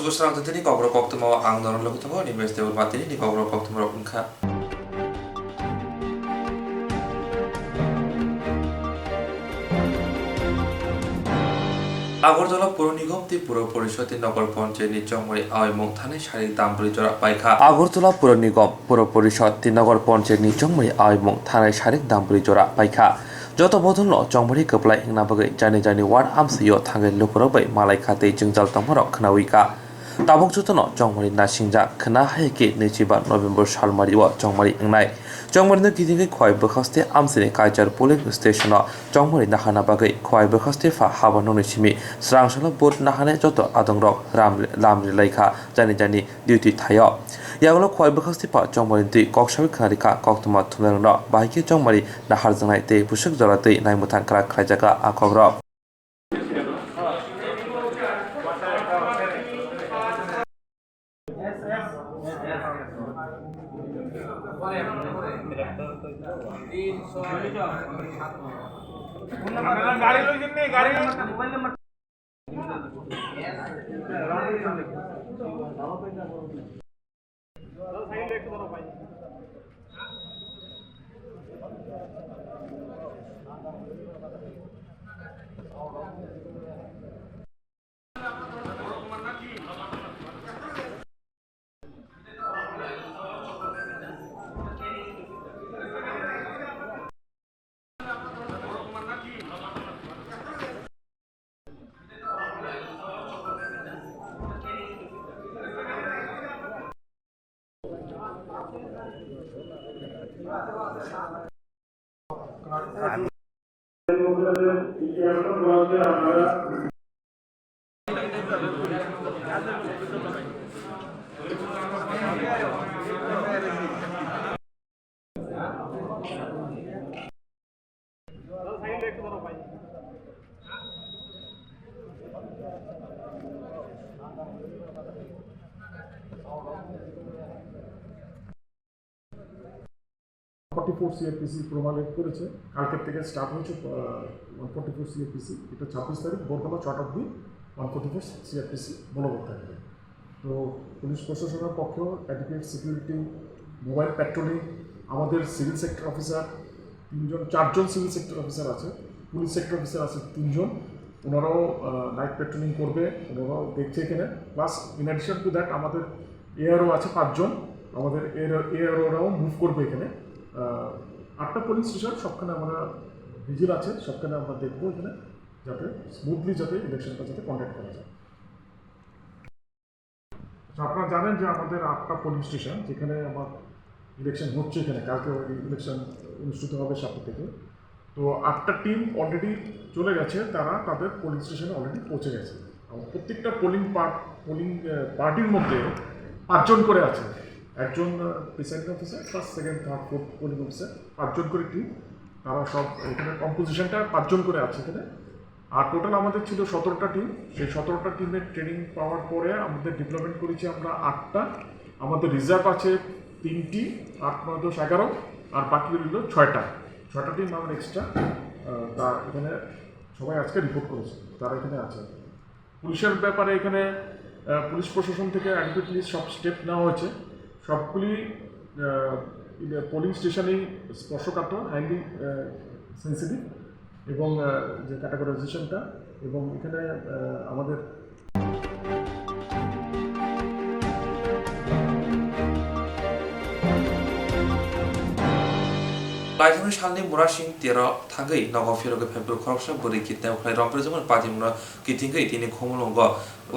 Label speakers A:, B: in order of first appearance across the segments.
A: Amsuku serang tadi kau berokok tu mau angdoran lagu tu mau ni best table mati ni kau berokok tu mau engkau. Agartala পৌর নিগম পৌর পরিষদের নগর পঞ্চায়েত নিচংমরি আওয়ামী থানায় শারীরিক দাম্পরি জোড়া পাইখা আগরতলা পৌর নিগম পৌর পরিষদ নগর পঞ্চায়েত নিচংমরি আওয়ামী থানায় শারীরিক দাম্পরি জোড়া পাইখা যত বদল চংমরি কপ্লাই হিংনা বাগৈ জানি ওয়ার্ড আমসিও থাঙ্গै লুপুরबै মালাই খাতে जोंजाल तमरक खनाविका ताबुक जुतनो चंगमरि नासिंजा खना हायके 25 नभेम्बर सालमारिओ चंगमरि इंगनाय चंगमरिनो गिदिङै खय बखास्ते आमसिनि कायचार पुलिस स्टेशन चंगमरि नाहाना बागै खय बखास्ते फा हाबानोनि सिमि स्रांसल बोट नाहाने जत आदंरक लामरि लायखा जानि डिउटी थायो यागलो खय बखास्ते फा चंगमरि दै कक्साबि खारिखा कक्तमा थुनारनो बाइके चंगमरि नाहार जंनाय दै बुसुक जरातै नायमुथां क्रा खायजागा आखग्रब
B: गाड़ी लोग जितने गाड़ी
C: CRPC প্রমাণিত করেছে কালকের থেকে স্টার্ট হয়েছে 144 CRPC এটা 26 তারিখ ভোরবেলা 6টা অবধি 144 CRPC বলবৎ থাকবে। তো পুলিশ প্রশাসনের পক্ষেও অ্যাডিকুয়েট সিকিউরিটি মোবাইল প্যাট্রোলিং আমাদের সিভিল সেক্টর অফিসার 4জন সিভিল সেক্টর অফিসার আছে, পুলিশ সেক্টর অফিসার আছে 3জন, ওনারাও নাইট প্যাট্রোলিং করবে, ওনারাও দেখছে এখানে। Plus in addition to that আমাদের এআরও আছে 5জন, আমাদের এআরওরাও মুভ করবে এখানে। 8টা পোলিং স্টেশন সবখানে আমরা ভিজিল আছে, সবখানে আমরা দেখবো এখানে যাতে স্মুথলি যাতে ইলেকশনটা যাতে কন্ডাক্ট করা যায়। আপনারা জানেন যে আমাদের 8টা পোলিং স্টেশন যেখানে আমার ইলেকশন হচ্ছে, এখানে কালকে ইলেকশন অনুষ্ঠিত হবে 7 থেকে। তো 8টা টিম অলরেডি চলে গেছে, তারা তাদের পোলিং স্টেশনে অলরেডি পৌঁছে গেছে। প্রত্যেকটা পোলিং পার্টির মধ্যে 5জন করে আছে, একজন presiding officer, first second third fourth polling officer, 5জন করে টিম। তারা সব এখানে কম্পোজিশনটা 5জন করে আছে এখানে। আর টোটাল আমাদের ছিল 17টা টিম। সেই 17টা টিমের ট্রেনিং পাওয়ার পরে আমাদের ডিপ্লয়মেন্ট করেছি আমরা 8টা, আমাদের রিজার্ভ আছে 3টি, 8, 9, 10, 11, আর বাকি রইল 6টা টিম আমাদের এক্সট্রা। তা এখানে সবাই আজকে রিপোর্ট করেছে, তারা এখানে আছে। পুলিশের ব্যাপারে এখানে পুলিশ প্রশাসন থেকে অ্যাডিকুয়েটলি সব স্টেপ নেওয়া হয়েছে। সবগুলি পোলিং স্টেশনেই স্পর্শকাতর, হাইলি সেন্সিটিভ এবং যে ক্যাটাগরাইজেশনটা, এবং এখানে আমাদের
A: लाइजामनि सालनि मुरासिं 13 थांगै नगाव फिरगै फेब्रुवारि खरकसा बोरै कितनाय उखलाय रंप्रजमन पाजिमुना किथिंगै दिनै खमलंग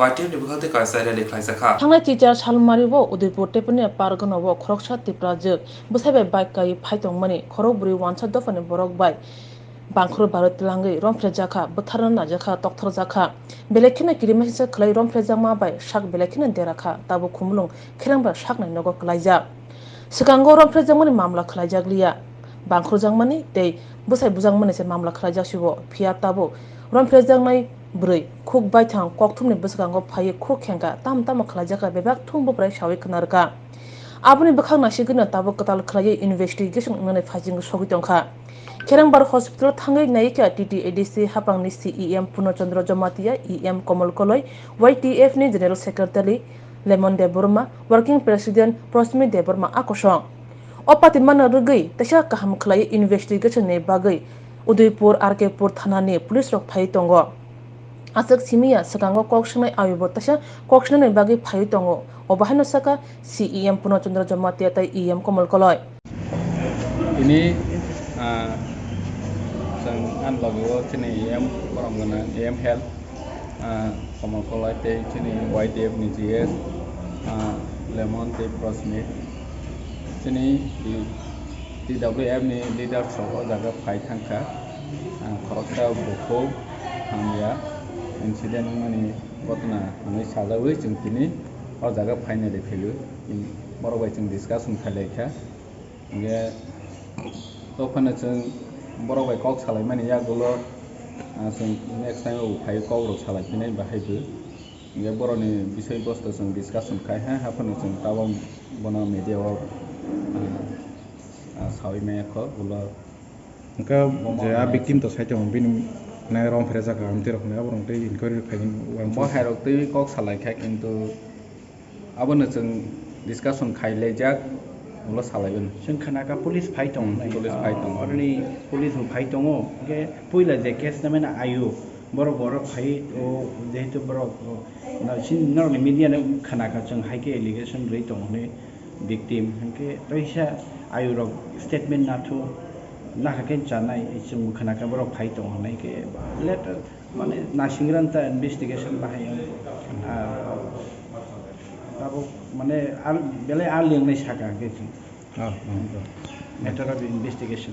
A: वाइटिम निबखाते कायसा रेलि खायसाखा
D: थांनाय टिचार सालमारिबो उदयपुर टेपनि पारगनाव खरकसा तिप्राजोग बसायबाय बाइक गाय फाइतंमनि खरक बुरि वानसा दफानि बरक बाय बांखुर भारत लांगै रंफ्रेजाखा बोथारन नाजाखा तक्थर जाखा बेलेखिना किरिमासिसा खलाय रंफ्रेजामा बाय शाक बेलेखिना देराखा ताबो खुमलुं खेरांबा शाकनाय नग खलायजा सिगांगो रंफ्रेजामनि मामला खलायजाग्लिया बांखुरजांमानि दै बसाय बुजांमानिसे मामला खलायजासिबो फिया ताबो रंफ्रेजांनाय ब्रै खुक बायथां कक्थुमनि बसगांगो फायो खुक खेंगा ताम खलायजाखा बेबाक थुंबो ब्राय सावै खनारका Aboni bakhang na sigina tabo katal khlai investigation ngane phajing sogi tongkha Kerangbar Hospital thangai naika TTADC hapangni CEM Punochandra Jamatia EM Komal Koloi YTF ni General Secretary Lemon Deborma Working President Prosmi Deborma akosong opati mana rugai tasha kaham khlai investigation ne bagai Udaipur Arkepur thanani police rok phai tongo Asak simia sakango kokshnai ayubo tasha kokshnai bagi phai tongo obahano saka CEM Punochandra Jamatia tai EM Komal Koloi
B: ini sang an lagu sini EM orang gana EM Health Komal Koloi te sini YTF ni GS Lemon te Prosmi sini di TWF ni leader sobo jaga fight hangka korokta boko hamya incident mani gotna mani salawi jeng kini o jaga final de phelu borobai jeng discussion khalaikha nge tofana jeng borobai kok salai mani yagulo jeng next time o phai kok ro salai pinai bahaibu nge boroni bisai bosto jeng discussion khai ha hafana jeng tabam bona media o sawi me ko ulo
E: Engkau jadi victim tu saya cuma bin naik rom fresa ke amtir aku naik orang tu inquiry kain uang
B: mo hairok tui kok salai khai কিন্তু abona jeng discussion khai lejak ulo salaiben
F: जों खानाका police fight दं
B: police fight दं
F: अरनि police fight दङ के पहिला जे case नामेना आयु बर फाइट ओ जेहेतु बर ना सिन नरनि मिडिया ने खानाका जों हाइके एलिगेशन रै दं ने victim के तैसा आयु रक स्टेटमेंट नाथु नाहाके जानाय जों खानाका बर फाइट दं होनाय के लेटर माने नासिंग्रानता इन्वेस्टिगेशन बाहाय अब माने आल बेले आल लेंनाय साका के matter of investigation.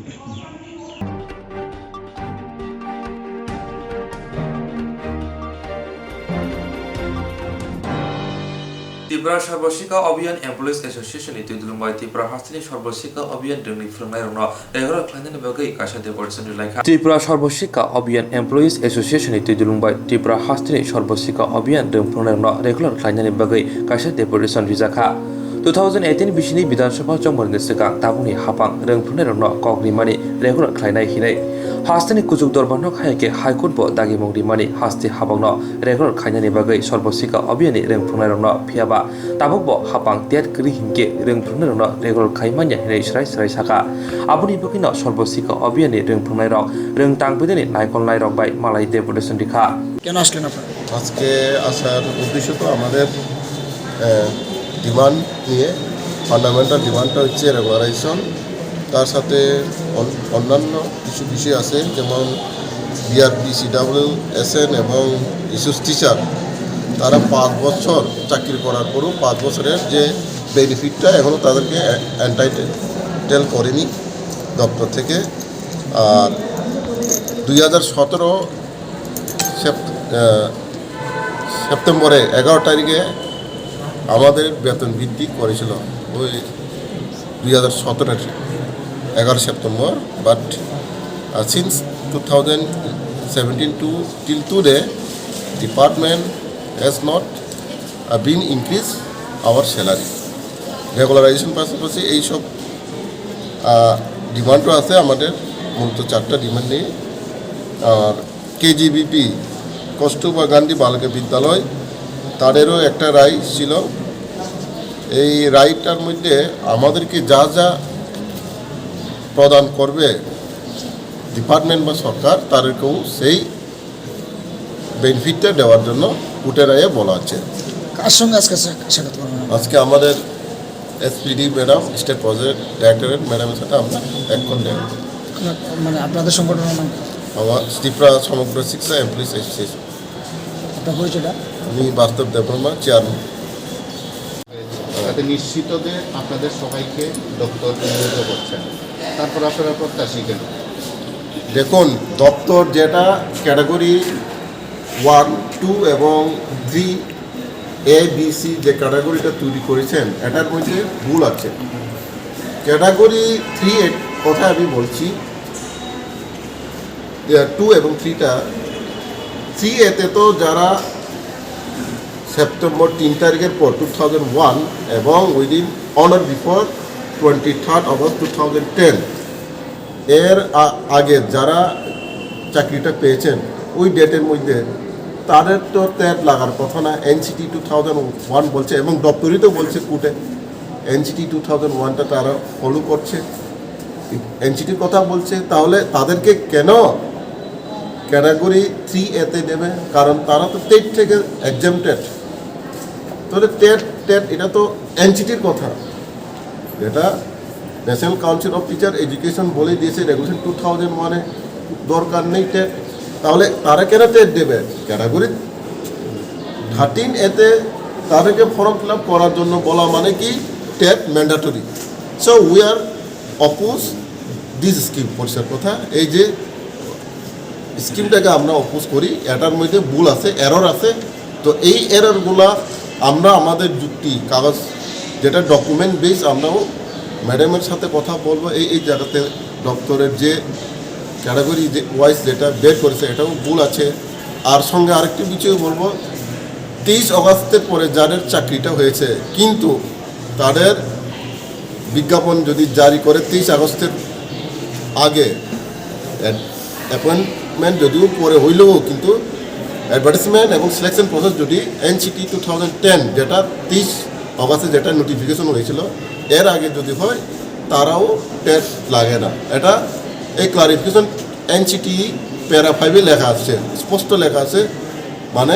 A: Tripura Sarva Shiksha Abhiyan employees association ইতিদুলুমবাই Tripura হাস্তিনি Sarva Shiksha Abhiyan ড্রিংনি ফ্রংনাই রংনো রেহরা ক্লাইনানি বাগৈ কাশাদে পরিসন লাইখা Tripura Sarva Shiksha Abhiyan employees association ইতিদুলুমবাই Tripura হাস্তিনি Sarva Shiksha Abhiyan drink ফ্রংনাই রংনো regular ক্লাইনানি বাগৈ কাশাদে পরিসন রিজাখা 2018 बिसिनि विधानसभा जमरनि सिगां ताबुनि हापां रोंफुनाय रंनो कग्रिमानि रेगुलार ख्लायनाय हिनै हास्तिनि कुजुग दरबारनो खायके हाइकोर्ट बो दागि मंग्रिमानि हास्ति हाबांनो रेगुलार खायनायनि बागै सर्वशिक्षा अभियाननि रोंफुनाय रंनो फियाबा ताबुक बो हापां तेट ग्रि हिंके रोंफुनाय रंनो रेगुलार खायमानिया हिनै स्राय स्राय साखा आबुनि बगिनो सर्वशिक्षा अभियाननि रोंफुनाय रं रोंतांबिदनि नायकल नायरक बाय मालाय डेपुटेशन दिखा
G: কেন আসলেন আপনারা
H: আজকে আসার উদ্দেশ্য তো আমাদের ডিমান্ড নিয়ে ফান্ডামেন্টাল ডিমান্ডটা হচ্ছে রেগুলারাইজেশন তার সাথে অন্যান্য কিছু বিষয় আছে যেমন বিআরপি সিডাব্লিউ এসএন এবং ইস্যুস টিচার তারা 5 বছর চাকরি করার পরও 5 বছরের যে বেনিফিটটা এখনও তাদেরকে এন্টাইটেল করেনি দপ্তর থেকে আর 2017 সেপ্টেম্বরে 11 তারিখে আমাদের বেতন বৃদ্ধি করেছিল ওই 2017 11 September but since 2017 to till today department has not been increase our salary regularisation পাশাপাশি এইসব ডিমান্ডও আছে আমাদের মূলত 4টা ডিমান্ড নিয়ে আর কেজিবিপি কস্তুরবা গান্ধী বালিকা বিদ্যালয় তাদেরও একটা রায় ছিল এই রায়টার মধ্যে আমাদেরকে যা যা প্রদান করবে ডিপার্টমেন্ট বা সরকার তাদেরকেও সেই বেনিফিটটা দেওয়ার জন্য কোর্টের রায়ে বলা আছে
G: কার সঙ্গে আজকে সাক্ষাৎ করবেন
H: আজকে আমাদের SPD madam state project directorate ম্যাডামের সাথে আমরা এক করলেন
G: মানে আপনাদের সংগঠনের নাম
H: আমার ত্রিপুরা সমগ্র শিক্ষা এমপ্লয়িজ অ্যাসোসিয়েশন
G: আপনার পরিচয়টা
H: আমি বাস্তব দেববর্মা চেয়ারম্যান
I: তাতে নিশ্চিত যে আপনাদের সবাইকে দপ্তর নিয়োজিত করছেন তারপর আপনারা প্রত্যাশী কেন
H: দেখুন দপ্তর যেটা ক্যাটাগরি 1, 2 এবং 3 A B C যে ক্যাটাগরিটা তৈরি করেছেন এটার মধ্যে ভুল আছে ক্যাটাগরি 3 এর কথা আমি বলছি 2 এবং 3টা 3 এতে তো যারা সেপ্টেম্বর 3 তারিখের পর 2001 এবং within on or before 23rd August 2010 এর আগে যারা চাকরিটা পেয়েছেন ওই ডেটের মধ্যে তাদের তো ট্যাট লাগার কথা না। এনসিটি 2001 বলছে এবং দপ্তরই তো বলছে কোর্টে এনসিটি 2001টা তারা ফলো করছে, এনসিটির কথা বলছে। তাহলে তাদেরকে কেন ক্যাটাগরি 3A-তে দেবে? কারণ তারা তো টেট থেকে এক্সামটেড। তাহলে টেট এটা তো এনসিটির কথা, এটা national council of teacher education বলে দিয়েছে রেগুলেশন 2001-এ দরকার নেই টেট। তাহলে তারা কেন টেট দেবে? ক্যাটাগরি 13A-তে তাদেরকে ফর্ম ফিল আপ করার জন্য বলা মানে কি TET mandatory. So we are oppose this scheme. পরিষ্কার কথা, এই যে স্কিমটাকে আমরা অপোজ করি, এটার মধ্যে ভুল আছে, এরর আছে। তো এই এররগুলা আমরা আমাদের যুক্তি কাগজ যেটা ডকুমেন্ট বেস আমরাও ম্যাডামের সাথে কথা বলবো। এই জায়গাতে দপ্তরের যে ক্যাটাগরি যে ওয়াইজ যেটা বের করেছে এটাও ভুল আছে। আর সঙ্গে আরেকটি বিষয় বলবো, 23 অগস্টের পরে যাদের চাকরিটা হয়েছে কিন্তু তাদের বিজ্ঞাপন যদি জারি করে 23 আগস্টের আগে অ্যাপয়েন্টমেন্ট যদিও পরে হইলেও কিন্তু অ্যাডভার্টাইজমেন্ট এবং সিলেকশন প্রসেস যদি এনসিটি 2010 যেটা 30 অগস্টে যেটা নোটিফিকেশন হয়েছিল এর আগে যদি হয় তারাও টেট লাগে না। এটা এই ক্লারিফিকেশন এনসিটি প্যারা 5-এ লেখা আছে, স্পষ্ট লেখা আছে, মানে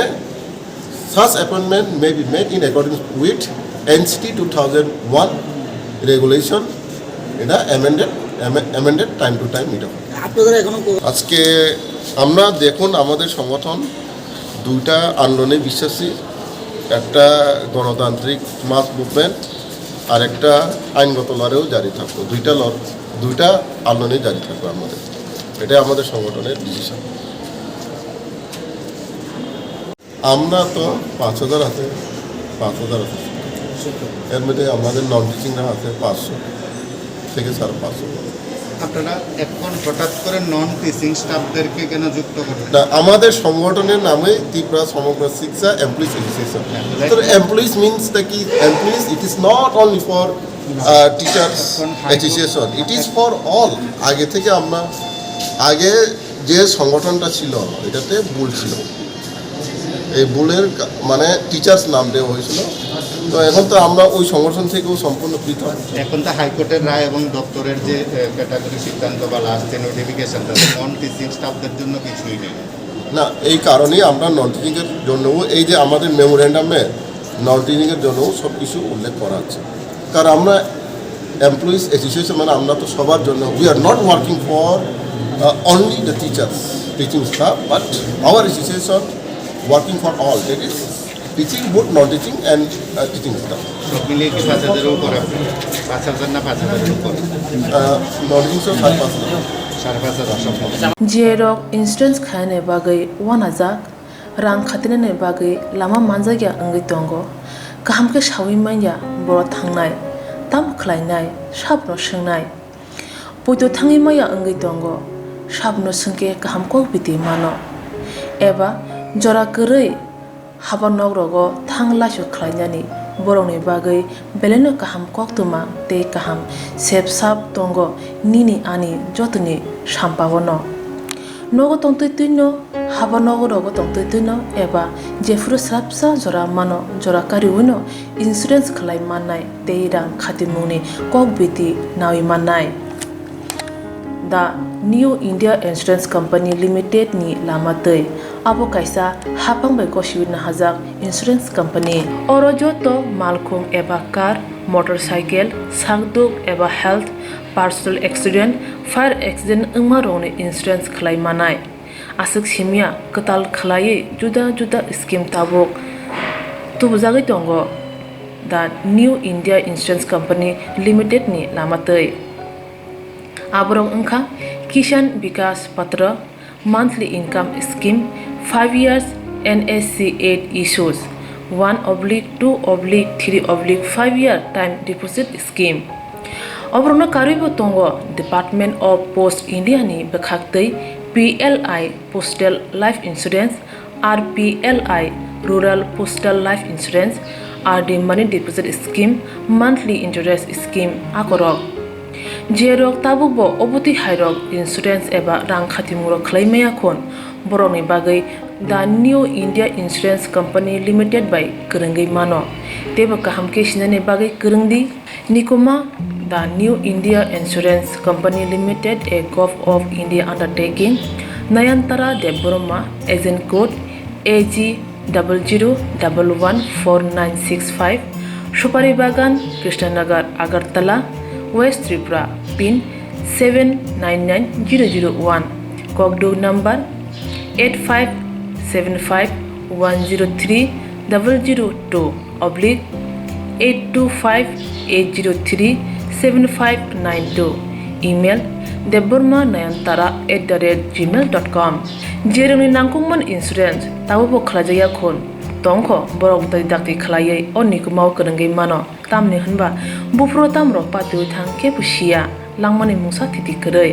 H: such appointment may be made in accordance with NCT 2001 regulation, এটা amended time to time এটা।
G: আপনাদের এখনো
H: আজকে আমরা দেখুন আমাদের সংগঠন দুইটা আন্দোলনে বিশ্বাসী, একটা গণতান্ত্রিক মাস মুভমেন্ট আর একটা আইনগত লড়াইও জারি থাকবো। দুইটা আন্দোলনে জারি থাকবে আমাদের, এটা আমাদের সংগঠনের ডিসিশন। আমরা তো 5,000 আছে, 5,000 আছে, এর মধ্যে আমাদের নন টিচিংরা আছে 500 থেকে 550।
I: আপনারা এখন হঠাৎ করে নন টিচিং স্টাফদেরকে কেন যুক্ত করবেন?
H: না, আমাদের সংগঠনের নামে ত্রিপুরা সমগ্র শিক্ষা এমপ্লয়িজ অ্যাসোসিয়েশন। তো এমপ্লয়িজ মিনস দ্য কি employees, it is not only for teachers association, it is for all. আগে থেকে আমরা আগে যে সংগঠনটা ছিল এটাতে ভুল ছিল, এই ভুলের মানে টিচার্স নাম দেওয়া হয়েছিল। তো এখন তো আমরা ওই সংগঠন থেকেও সম্পূর্ণ পৃথক।
I: এখন তো হাইকোর্টের রায় এবং দপ্তরের যে ক্যাটাগরি সিদ্ধান্ত বা লাস্ট যে নোটিফিকেশন, নন টিচিং স্টাফদের জন্য কিছুই নেই
H: না। এই কারণেই আমরা নন টিচিংয়ের জন্যও এই যে আমাদের মেমোরেন্ডামে নন টিচিংয়ের জন্যও সব কিছু উল্লেখ করা আছে। কারণ আমরা এমপ্লয়িজ অ্যাসোসিয়েশন মানে আমরা তো সবার জন্য, we are not working for only the teachers teaching staff, but hour association working for all, that is teaching, both non-teaching and teaching staff.
I: সব মিলিয়ে কি 5,000-এর উপরে? 5,000 না 5,000-এর উপরে?
H: Non-teaching staff 5,500.
I: 5,500
D: जिएरक इन्सुरेन्स खाने बागै वानाजाक रां खातिने बागै लामा मानजागिया अंगै दंगो गाहामके सावै माइया बर' थांनाय ताम खलायनाय साबनो सोंनाय बयदो थाङै माइया अंगै दंगो साबनो सोंके गाहामको बिदि मानो एबा जरा गोरै हाबा नगरगो थांलासो खलायनानै बर'नि बागै बेलेनो गाहाम कक्तुमा ते गाहाम सेब साब दंगो निनि आनि जतनि साम्पावनो नगो तंतैतैनो हाबा नगरगो तंतैतैनो एबा जेफुरो स्राबसा जरा मानो जरा कारिउनो इन्सुरेन्स खलाय माननाय ते रां खातिमुनि कक बिदि नावि माननाय दा new India insurance company limited नि लामातै abo kaisa hapang bai gosiwina hajak insurance company oro joto malkhung eba car motorcycle sangduk eba health personal accident fire accident ungma rone insurance khlai manai asuk simia katal khlai juda juda scheme tabok tubujagi tongo the new india insurance company limited ni lamatei aborong ungkha kisan vikas patra monthly income scheme 5 years NSC 8 issues 1/2/3/5 year time deposit scheme obrona karibo tongo Department of Post India ni bekhaktei PLI Postal Life Insurance RPLI Rural Postal Life Insurance RD money deposit scheme monthly interest scheme akorok jerok tabubo obuti hairok insurance eba rang khatimuro khlaimaya khon borokni bagai the New India Insurance Company Limited by Kurungai Mano teba kahamke sinane bagai kurungdi nikoma the New India Insurance Company Limited a Gulf of India undertaking Nayantara Deborma agent code AG 00114965 Shupari Bagan Krishnanagar Agartala West Tripura pin 799001 Kogdo number 85751002/825-803-7592 email debormanayantara@gmail.com jeremni nangkungman insurance tabubo khlajaya khon tongkho borok dai dakti khlaiye onikumau kurungai mano tamni hanba bufro tamro patu thang ke pusia langmani musa titi koroi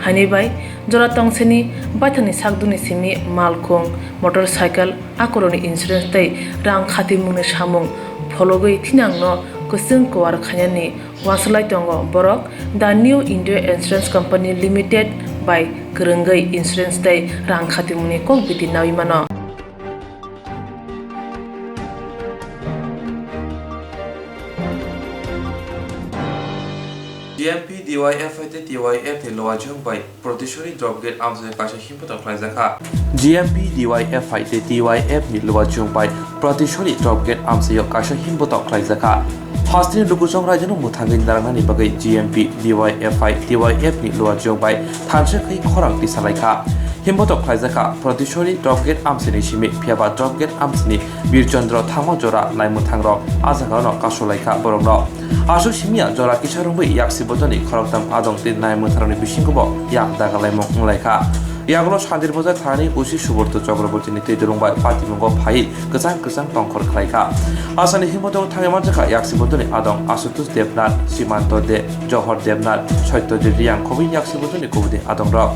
D: hani bai jora tongseni baithani sakduni simi malkhong motorcycle akoroni insurance tai rang khati mungni samung phologoi thinangno kusung kwar khanyani waslai tongo borok the New India Insurance Company Limited by Kurungai Insurance tai rang khati mungni kok biti nawi mano
A: GMP DYF te TYF te lowa jong bai protishori drop gate amse kasha himpo to khlai zakha GMP DYF te TYF ni lowa jong bai protishori drop gate amse yo kasha himpo to khlai zakha Hastini lukujong rajano muthangin darangani bagai GMP DYF TYF ni lowa jong bai thanse khai khorang ti salaikha himpo to khlai zakha protishori drop gate amse ni shimi phiaba drop gate amse ni Birchandra thangma jora laimu thangrok ajaga no kasolaikha borokno Asu simia jora kisarungbai yaksi botoni khoroktam adong tin naimu tharani bisingkobo yak dagalai mong laika Yaglo Shandir Boza Thani Usi Suborto Chakraborti ni Tedurungbai Patimungo Phai Kesang Tongkhor Khlaika Asani Himoto Thangamajaka Yaksi Botoni Adong Asutus Devnat Simanto De Johor Devnat Choito De Riang Kobi Yaksi Botoni Kobudi Adong Rok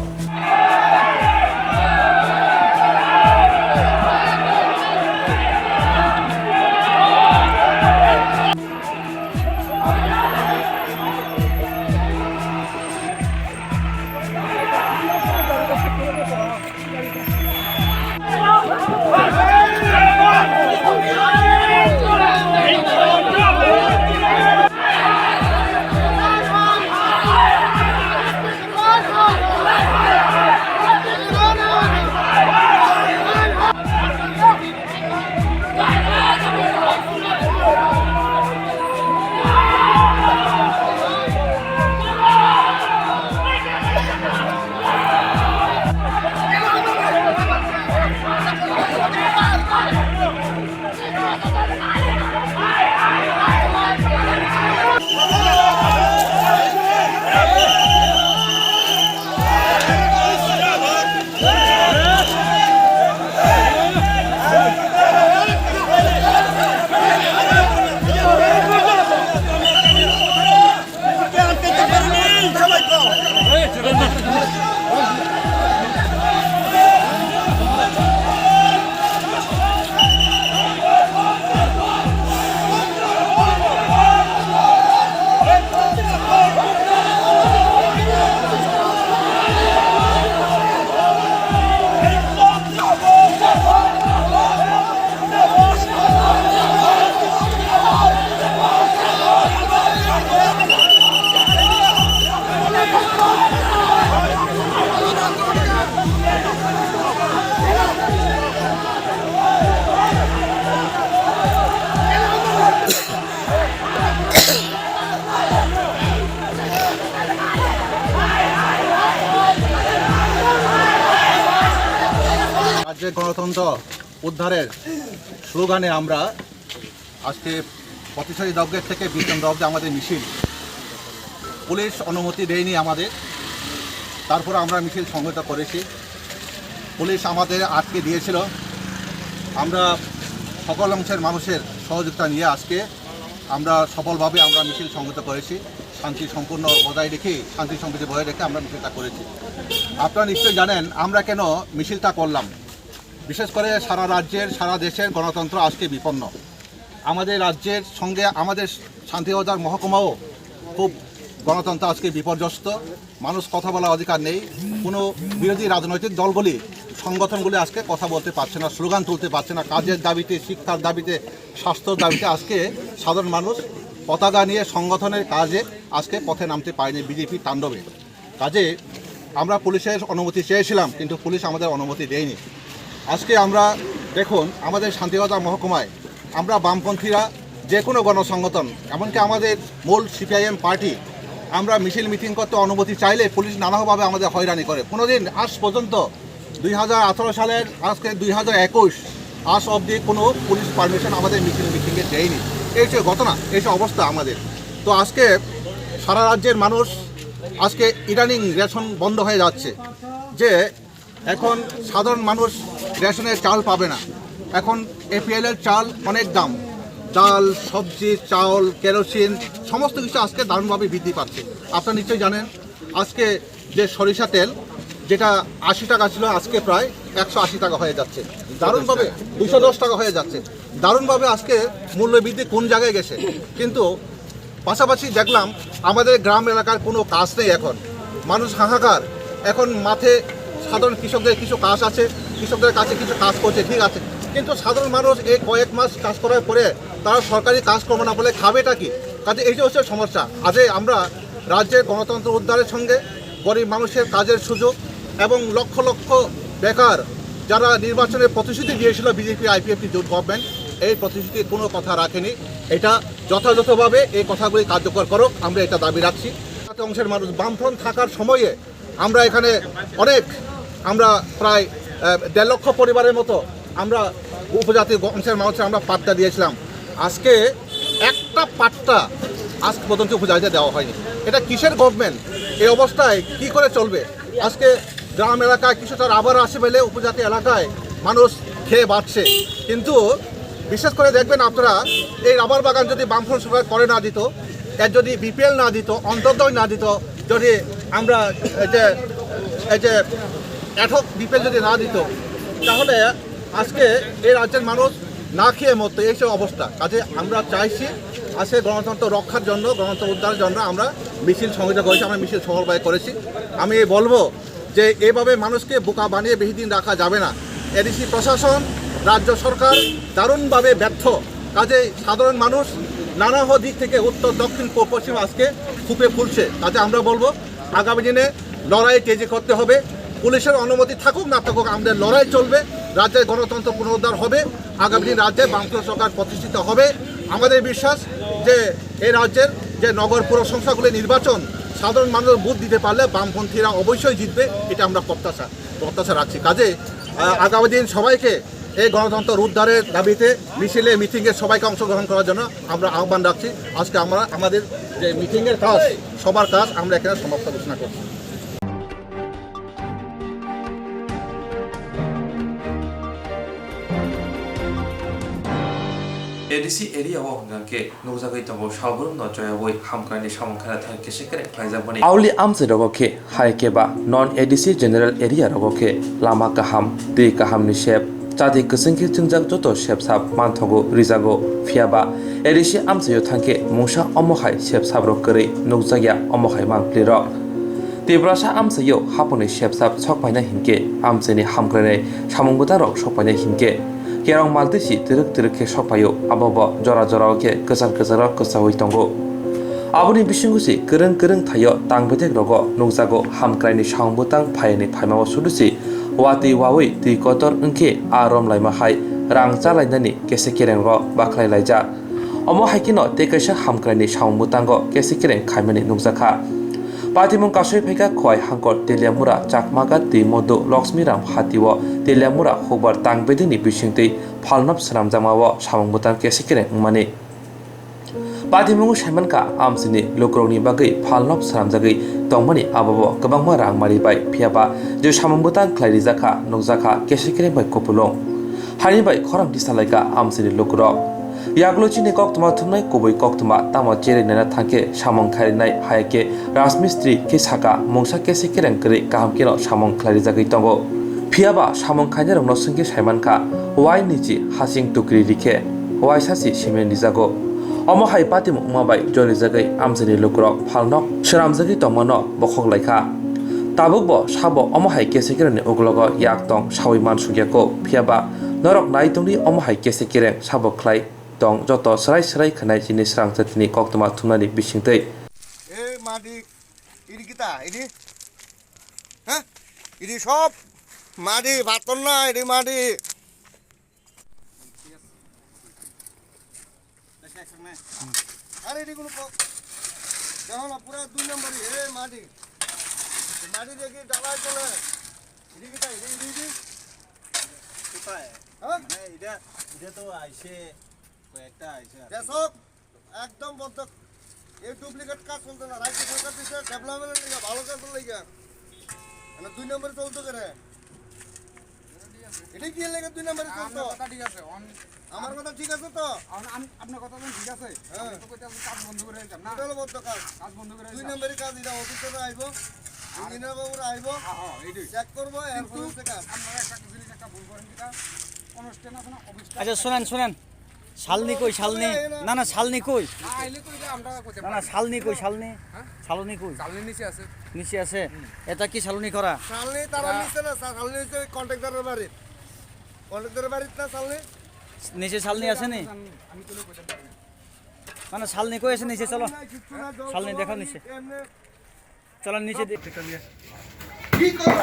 I: রাজ্যের গণতন্ত্র উদ্ধারের স্লোগানে আমরা আজকে পথিশরী দবগেট থেকে বিচন্দ্র অব্দি আমাদের মিছিল পুলিশ অনুমতি দেয়নি আমাদের তারপর আমরা মিছিল সংগঠিত করেছি পুলিশ আমাদের আটকে দিয়েছিল আমরা সকল অংশের মানুষের সহযোগিতা নিয়ে আজকে আমরা সফলভাবে আমরা মিছিল সংগঠিত করেছি শান্তি সম্পূর্ণ বজায় রেখে শান্তি সম্প্রীতি বজায় রেখে আমরা মিছিলটা করেছি আপনারা নিশ্চয়ই জানেন আমরা কেন মিছিলটা করলাম বিশেষ করে সারা রাজ্যের সারা দেশের গণতন্ত্র আজকে বিপন্ন আমাদের রাজ্যের সঙ্গে আমাদের শান্তিবাজার মহকুমাও খুব গণতন্ত্র আজকে বিপর্যস্ত। মানুষ কথা বলার অধিকার নেই। কোনো বিরোধী রাজনৈতিক দলগুলি সংগঠনগুলি আজকে কথা বলতে পারছে না, স্লোগান তুলতে পারছে না। কাজের দাবিতে, শিক্ষার দাবিতে, স্বাস্থ্যর দাবিতে আজকে সাধারণ মানুষ পতাকা নিয়ে সংগঠনের কাজে আজকে পথে নামতে পারেনি বিজেপি তাণ্ডবে। কাজে আমরা পুলিশের অনুমতি চেয়েছিলাম, কিন্তু পুলিশ আমাদের অনুমতি দেয়নি। আজকে আমরা দেখুন আমাদের শান্তিবাজার মহকুমায় আমরা বামপন্থীরা যে কোনো গণসংগঠন, এমনকি আমাদের মূল সিপিআইএম পার্টি, আমরা মিছিল মিটিং করতে অনুমতি চাইলে পুলিশ নানাভাবে আমাদের হয়রানি করে। কোনোদিন আজ পর্যন্ত 2018 সালের আজকে 2021 আজ অবধি কোনো পুলিশ পারমিশন আমাদের মিছিল মিটিংয়ে দেয়নি। এই যে ঘটনা, এই যে অবস্থা আমাদের। তো আজকে সারা রাজ্যের মানুষ আজকে ইদানিং রেশন বন্ধ হয়ে যাচ্ছে, যে এখন সাধারণ মানুষ রেশনের চাল পাবে না। এখন এপিএলের চাল অনেক দাম, ডাল, সবজি, চাউল, কেরোসিন সমস্ত কিছু আজকে দারুণভাবে বৃদ্ধি পাচ্ছে। আপনারা নিশ্চয়ই জানেন আজকে যে সরিষা তেল যেটা 80 টাকা ছিল আজকে প্রায় 180 টাকা হয়ে যাচ্ছে, দারুণভাবে 210 টাকা হয়ে যাচ্ছে। দারুণভাবে আজকে মূল্যবৃদ্ধি কোন জায়গায় গেছে। কিন্তু পাশাপাশি দেখলাম আমাদের গ্রাম এলাকার কোনো কাজ নেই, এখন মানুষ হাহাকার। এখন মাঠে সাধারণ কৃষকদের কিছু কাজ আছে, কৃষকদের কাছে কিছু কাজ করছে, ঠিক আছে, কিন্তু সাধারণ মানুষ এই কয়েক মাস কাজ করার পরে তারা সরকারি কাজ করবে না বলে খাবেটা কি? কাজে এই যে হচ্ছে সমস্যা। আজকে আমরা রাজ্যের গণতন্ত্র উদ্ধারের সঙ্গে গরিব মানুষের কাজের সুযোগ এবং লক্ষ লক্ষ বেকার যারা নির্বাচনের প্রতিশ্রুতি দিয়েছিল বিজেপি আইপিএফটি জোট গভর্নমেন্ট, এই প্রতিশ্রুতির কোনো কথা রাখেনি। এটা যথাযথভাবে এই কথাগুলি কার্যকর করুক, আমরা এটা দাবি রাখছি। অংশের মানুষ বামফ্রন্ট থাকার সময়ে আমরা এখানে আমরা প্রায় 1.5 লক্ষ পরিবারের মতো আমরা উপজাতি অংশের মানুষের আমরা পাট্টা দিয়েছিলাম। আজকে একটা পাট্টা আজ পর্যন্ত উপজাতিতে দেওয়া হয়নি। এটা কিসের গভর্নমেন্ট? এই অবস্থায় কি করে চলবে? আজকে গ্রাম এলাকায় কিছুটা রাবার আসে বলে উপজাতি এলাকায় মানুষ খেয়ে বাঁচছে, কিন্তু বিশেষ করে দেখবেন আপনারা এই রাবার বাগান যদি বামফ্রন্ট সরকার করে না দিত, এর যদি বিপিএল না দিত, অন্তর্দয় না দিত, যদি আমরা এই যে অ্যাডহক বিপিএল যদি না দিত, তাহলে আজকে এই রাজ্যের মানুষ না খেয়ে মরতো। এইসব অবস্থা। কাজে আমরা চাইছি আজকে গণতন্ত্র রক্ষার জন্য, গণতন্ত্র উদ্ধারের জন্য আমরা মিছিল সংগঠিত করেছি, আমরা মিছিল সমন্বয় করেছি। আমি বলবো যে এভাবে মানুষকে বোকা বানিয়ে বেশি দিন রাখা যাবে না। এডিসি প্রশাসন, রাজ্য সরকার দারুণভাবে ব্যর্থ। কাজে সাধারণ মানুষ নানা দিক থেকে উত্তর, দক্ষিণ, পশ্চিম আজকে ফুপে ফুলছে। কাজে আমরা বলবো আগামী দিনে লড়াই তেজি করতে হবে। পুলিশের অনুমতি থাকুক না থাকুক, আমাদের লড়াই চলবে। রাজ্যের গণতন্ত্র পুনরুদ্ধার হবে। আগামী দিন রাজ্যে বামফ্রন্ট সরকার প্রতিষ্ঠিত হবে। আমাদের বিশ্বাস যে এই রাজ্যের যে নগর পুর সংস্থাগুলি নির্বাচন সাধারণ মানুষ ভোট দিতে পারলে বামপন্থীরা অবশ্যই জিতবে, এটা আমরা প্রত্যাশা রাখছি। কাজে আগামী দিন সবাইকে এই গণতন্ত্র উদ্ধারের দাবিতে মিছিলে, মিটিংয়ে সবাইকে অংশগ্রহণ করার জন্য আমরা আহ্বান রাখছি। আজকে আমরা আমাদের যে মিটিংয়ের কাজ, সবার কাজ আমরা এখানে সমাপ্ত ঘোষণা করছি।
A: ADC area wa hongke nukjagai tongo salburum no joyaboi hamkani samongkhana thar kesekere khlaijaboni auli amse rogoke haikeba non ADC general area rogoke lama kaham tei kaham ni shep chadi kusingki chingjak joto shep sap manthogo rijago phiaba ADC amse yo thangke mungsa omohai shep sap rokri nukjagya omohai mangpliro Tibrasa amse yo haponi shep sap chokpaina hinke amse ni hamkrane samongbutarok sokpaina hinke Kerong maltisi teruk ke sopayo abobo jora ke kesar kesawai tongo. Aboni bisingusi kereng thayo tangbedek rogo nukjago hamkraini sangbutang phayani phaimawa sulusi wati wawi ti kotor engke arom laima hai rang chalainani kese kereng ro baklai laija. Omo haikino tekaisa hamkraini sangbutango kese kereng khaimani nukjaka. Patimung kasoi pheka khoi hangkor teliamura chakmaga ti modu Lakshmiram hatiwo teliamura khobar tangbedini bisingtei phalnap sramjamawo samongbutan kesekere mani Patimung semanka amsini lokroni bagai phalnap sramjagai tongmani ababo gabangma rangmari bai phiaba je samongbutan khlairijaka nokjaka kesekere bai kopulong hani bai khoram disalaika amsini lokro Yaglochini koktuma thumnai koboi koktuma tamo cheri nena thangke samong kharinai haike rajmistri ke saka mongsa kese kereng kre kaham kino samong khlari jagai tongo phiaba samong khaina rongno sungke saimanka wai nichi hasing tukri rikhe waisasi simen dijago omo hai pati mukma bai joni jagai amjani lukrok phalnok sramjagi tongmano bokhok laikha tabukbo sabo omo hai kesekirani uglogo yaktong sawiman sugyako phiaba norok naitongni omo hai kesekireng sabo khlai tong joto srai khanai jini srang jatini koktoma thumnani bisingtei
H: মাটি ED কিতা ED হ্যাঁ ED সব মাটি বাতন না ED মাটি আরে ED কোনো দেখো না পুরা 2 নম্বরই এ মাটি মাটি দেখি ডালাই চলে ইডি কিতা ইডি কোথায় হ্যাঁ এটা তো আইছে কয়েকটা আইছে দেখো একদম বন্ধ এই ডুপ্লিকেট কাজ চলতে না রাজ্য সরকার দিচ্ছে ডেভেলপমেন্টের লিগে ভালো কাজ লাগে না 2 নম্বরে চলতে করে এটা কি লাগে 2 নম্বরে চলতো কথা ঠিক আছে আমার কথা ঠিক আছে তো আপনার কথা ঠিক আছে আমি তো কইতে কাজ বন্ধ করে দিলাম না চলো বন্ধ কাজ বন্ধ করে 2 নম্বরে কাজ এটা অফিসে আইবো ইঞ্জিনিয়ার বাবুরা আইবো হ্যাঁ এইটাই চেক করব এরপর হচ্ছে কাজ আপনারা একটা জিনিস একটা ভুল করেন কিটা অনুষ্ঠান আছে না অফিস
J: আচ্ছা শুনেন শালনি কই শালনি না শালনি কই
B: না আইলে কই আমরা কইতে
J: না শালনি কই শালনি শালনি কই
B: চালনি নিচে
J: আছে এটা কি শালনি করা
H: শালনি তারা নিচে না শালনি হচ্ছে কন্ট্রাক্টরের বাড়ি না শালনি
J: নিচে শালনি আছে নি না শালনি কই আছে নিচে চলো শালনি দেখো নিচে চলো নিচে
H: কি করো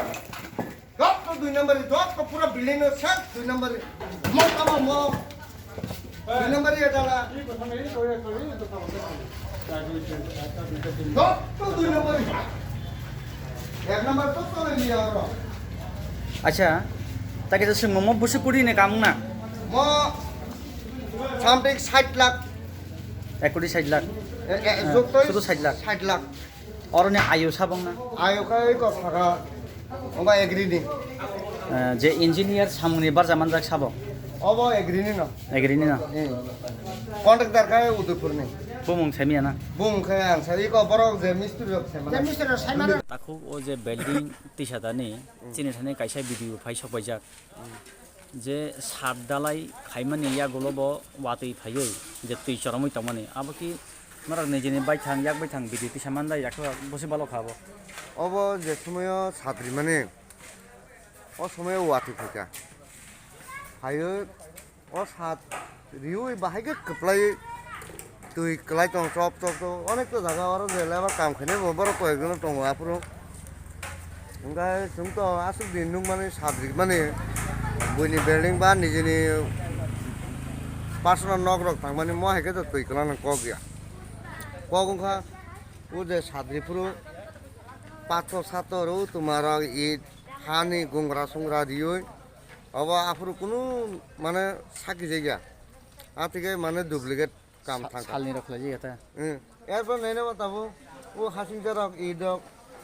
H: দপ 2 নম্বরে দপ পুরো বিল্ডিং এর সব 2 নম্বরে মো 2 নম্বরে এটা না দপ 2 নম্বরে 1 নম্বর তো চলে নিয়ে আরো
J: আচ্ছা তাকে তো সে মোমো বসে পড়ি না কাম না
H: মো সামথিং 60 লাখ
J: 1 কোটি 60 লাখ শুধু 60 লাখ
H: 60 লাখ
J: অরনে আয়ু সাবং না
H: আয়ো কাই কো থাকা ওবা এগ্রিনি
J: যে ইঞ্জিনিয়ার সামনে বার জামান যাক সাবং
H: ওবা এগ্রিনি না কন্ট্রাক্টর কাই উদয়পুর নি
J: বুমুং সাইমিয়া না
H: বুম খাই আং সাই কো বড় যে মিস্ত্রি সাইমান
J: তাকু ও যে বিল্ডিং তিসাদানি চিনি থানে কাইসা ভিডিও ফাই সবাইজাক যে সাত দালাই খাইমানি ইয়াগুলোব ওয়াতই ফাইयै যে তুই চরমই তমানি আবো কি মারা নিজেনি বাইথাং ইয়াক বাইথাং ভিডিও তিসামান দাই রাখো বসে ভালো খাবো
H: অব যে সময় ছাত্রী মানে ও সময় ওয়াতি থাকা হাইও ও সাত রিউ বাহাইকে কপ্লাই তুই ক্লাই তো চপ তো অনেক তো জায়গা আর যে লেবার কাম খানে বড় কয়েকজন দङ আপুর ओमफ्राय जोंथ' आसल दिनुं माने साद्रि माने बयनि बिल्डिं बा निजेनि पार्सोनाल नगरक थांमाने महायके तो तैखलान क गया कगंखा उ जे साद्रिफोर 500-700 तुम्हारा इट हानि गंग्रा संग्रा दियो अब आफोर कुनु माने साखि जायगा आथिके माने डुप्लिकेट काम थांखा
J: सालनि रखला जायगा
H: एरपर नैना बताबो उ हासिं जरक इडक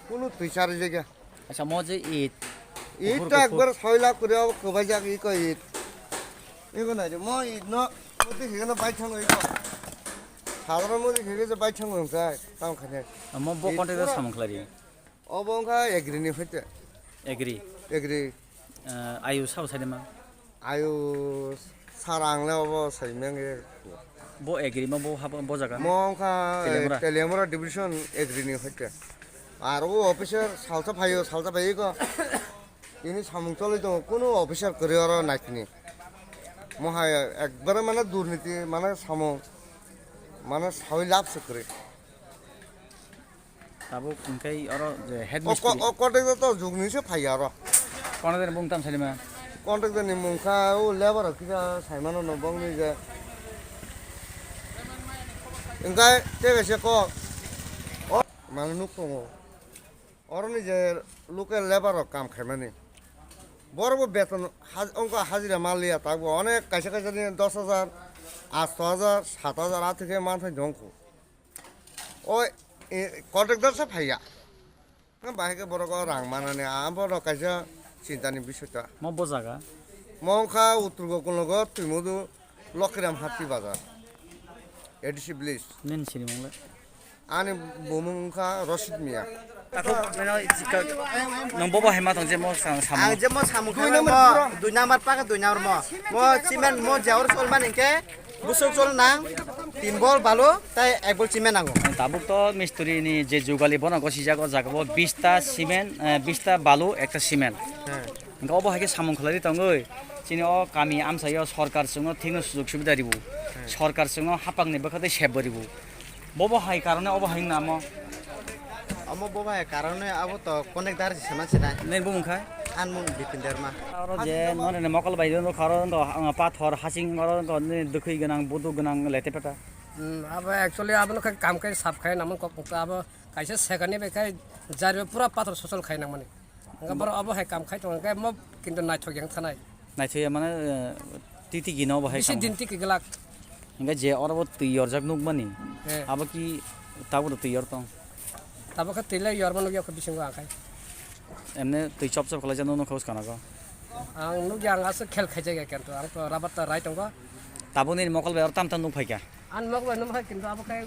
H: कुनु तुइसारि जायगा
J: अच्छा मजे इट
H: इट एकबार 6 लाख করে কবাই যাক ই কই ইট এগো নাই ম ইট ন মতে হেগনা বাইছাং ইকো সাধারণ মতে হেগে যে বাইছাং হংকাই কাম খানে
J: म बो कन्ट्रेक्टर सामखलारि
H: अबंखा एग्रीनि फैते एग्री
J: आयु साव साइमा
H: आयु सारांले अब सैमेंगे
J: बो एग्री म बो हाब बो जागा
H: मंखा तेलेमरा डिविजन एग्रीनि फैते आरो अफिसार सालसा फायो इनि सामुं चलै दं कोनो अफिसार करे आरो नायखिनि महा एकबारे माने दुर्नीति माने सामुं माने सावै लाभ सकरे
J: ताबो कुनकाई आरो हेड
H: मिस्ट्री कन्ट्रेक्टर त जुगनिसो फायो आरो
J: कन्ट्रेक्टर बुंताम साइमा
H: कन्ट्रेक्टर नि मुंखा ओ लेबर किरा साइमानो न बंगनि जे इंगाय तेगेसे को माने नुखङो अरनि जे लोकल लेबर काम खायमाने बरबो बेतन अंक हाजिरा मालिया ताबो अनेक कायसे कायसे 10,000 8,000 7,000 आथिके मानथाय दंखो ओ कन्ट्रेक्टर से फाया बाहेके बरको रां मानाने आबर कायसे चिन्तानि बिषयता
J: म बो जागा
H: मंखा उत्तर गोकुलनगर तुइमुदु लखिराम हाटी बाजार एडिसि ब्लिस
J: नेन सिनि मंगला
H: आनि बुमुंखा रशिद मिया
J: ताको मेनो नं बो हेमा थंजे म सामु
K: आं जे म सामु दुई नाम्बार पाका दुई नाम्बार म सिमेन्ट म जावर सलमान इनके বুসুক চলে না 3 বল বালু তাই 1 বল সিমেন্ট নাঙ্গো
J: তাবুক তো মিস্ত্রিনি যে যুগালি বনাগো সিজাগো জাগাবো 20টা সিমেন্ট 20টা বালু একটা সিমেন্ট
K: হ্যাঁ
J: গাव बाहायके सामं खलारि तंगै चिनि अ गामि आमसायाव सरकार सिङाव थिंनो सुजुग सुबिदा दिबु सरकार सिङाव हापांनि बखते सेब बरिबु बबो हाय कारणे अबो हाय नाम
K: আমো বাবা কারণে আবো তো অনেক দার সমাজে না
J: नै बुंखाय
K: আনমুন বিপিনদের মা
J: आरो जे नरे मकल बायदो खरन पाथर हासिं मरन दुखै गोनां बुदु गोनां लेतेपेटा
L: अब एक्चुअली अब काम खाय साफ खाय नामन अब कायसे सेकन्डनि बेखाय जारि पुरा पाथर ससल खाय ना माने बर अब हाय काम खाय तो म किन्तु नायथगें थानाय
J: नायथया माने तिति गिनाव बाहाय
L: बिसे दिनति किगलाक
J: इंगा जे अरब तैयार जाक नुक माने अब की ताबो तैयार तो
L: ताबो ख तैले यार मन गया बिसिंग आखाय
J: एमने तै चप चप खलाय जानो खौस खानागो
L: आं नु ग्यांगासो खेल खाय जाय किन्तु आं तो राबात राइट दंगा
J: ताबो नि मकल बायर ताम ताम नुक फायका
L: आन मकल नु फाय किन्तु अब खाय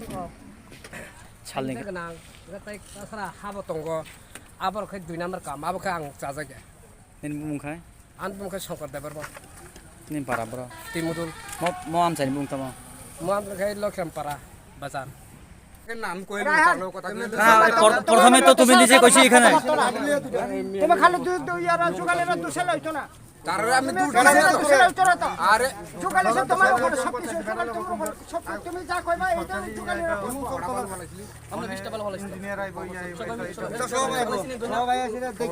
J: सालनि
L: गोनां गताय सारा हाबो दंगो आबर खाय 2 नम्बर काम अब खाय आं जाजागे
J: नि बुंखाय
L: आन बुंखाय शंकर देबर बा
J: नि पाराब्र
L: तिमुदुल
J: म आमसानि बुंतामा
L: म आम खाय लखम पारा बाजार
K: নাম কইলো তারলো কথা
J: প্রথমে তো তুমি নিজে কইছি এখানে
L: তুমি খালি দুই ইয়ার জুগালের দুসে লইতো না
K: তার আমি দুসে
L: লইতো না তো আরে জুগালে সব তোমার উপর সব কিছু জুগালে তোমার উপর সব তুমি যা কইবা এইটা জুগালের আমরা 20টা বল হলাইছি ইঞ্জিনিয়ার আই বই আই সবাই আসে দেখতে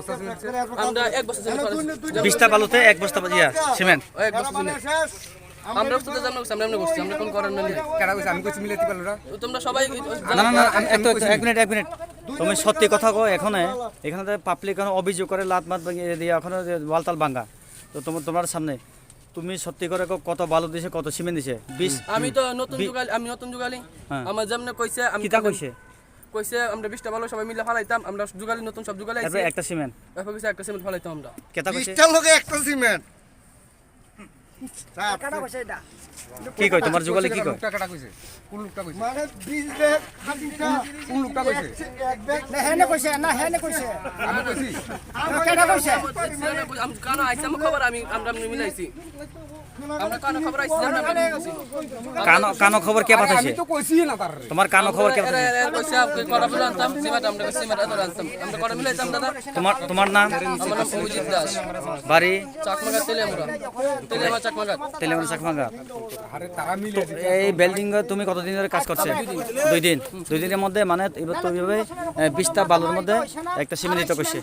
L: আমরা এক বছর
J: 20টা বালুতে এক বস্তা বাজিয়া সিমেন্ট
L: এক বছর আমরা তো জানো সামনে বসছি আমরা কোন করেন না
K: কেডা কইছ আমি কইছি মিলাইতে পারলো না
L: তোমরা সবাই
J: না না না এক মিনিট তুমি সত্যি কথা কও এখানে পাবলিক অভিযোগ করে লাত মাত ভাঙিয়ে দিয়ে এখন ওয়ালতাল ভাঙা তো তোমার সামনে তুমি সত্যি করে কত বালু দিছে কত সিমেন্ট দিছে 20
L: আমি তো নতুন যুগালি আমার যেমন কইছে আমি
J: কিটা কইছে
L: আমরা 20টা বালু সবাই মিলে ফালাইতাম আমরা যুগালি নতুন সব যুগালি আইছি
J: একটা সিমেন্ট
L: এরপর কইছে একটা সিমেন্ট ফালাইতাম আমরা
J: কেটা কইছে
K: 20টা লোকে একটা সিমেন্ট
J: কি কই তোমার যুগালি কি কই
K: টাকাটা কইছে কোন লোকটা কইছে মানে 20 ব্যাগ খাদিটা কোন লোকটা কইছে এক ব্যাগ
L: না হেনে কইছে
K: আমি কইছি
L: কেডা কইছে আমি কানো আইছে আমি খবর আমরা মিলাইছি আমরা কানো খবর আইছে
J: কানো খবর কে পাঠাইছে
K: আমি তো কইছি না তার
J: তোমার কানো খবর কে পাঠাইছে
L: কইছে আপনি কড়া বলে আনতাম সিমেন্ট আমরা সিমেন্ট এত আনতাম আমরা কড়া মিলাইতাম দাদা
J: তোমার নাম
L: আমার নাম অভিজিৎ দাস
J: বাড়ি
L: চাকমাগা তেলেমা
J: চাকমাগা
K: আরে তারা মিলে
J: এই বিল্ডিং তুমি কতদিন ধরে কাজ করছে 2 দিনের মধ্যে মানে এবার তো এইভাবে 20টা বালুর মধ্যে একটা সিমেন্ট দিতে কইছে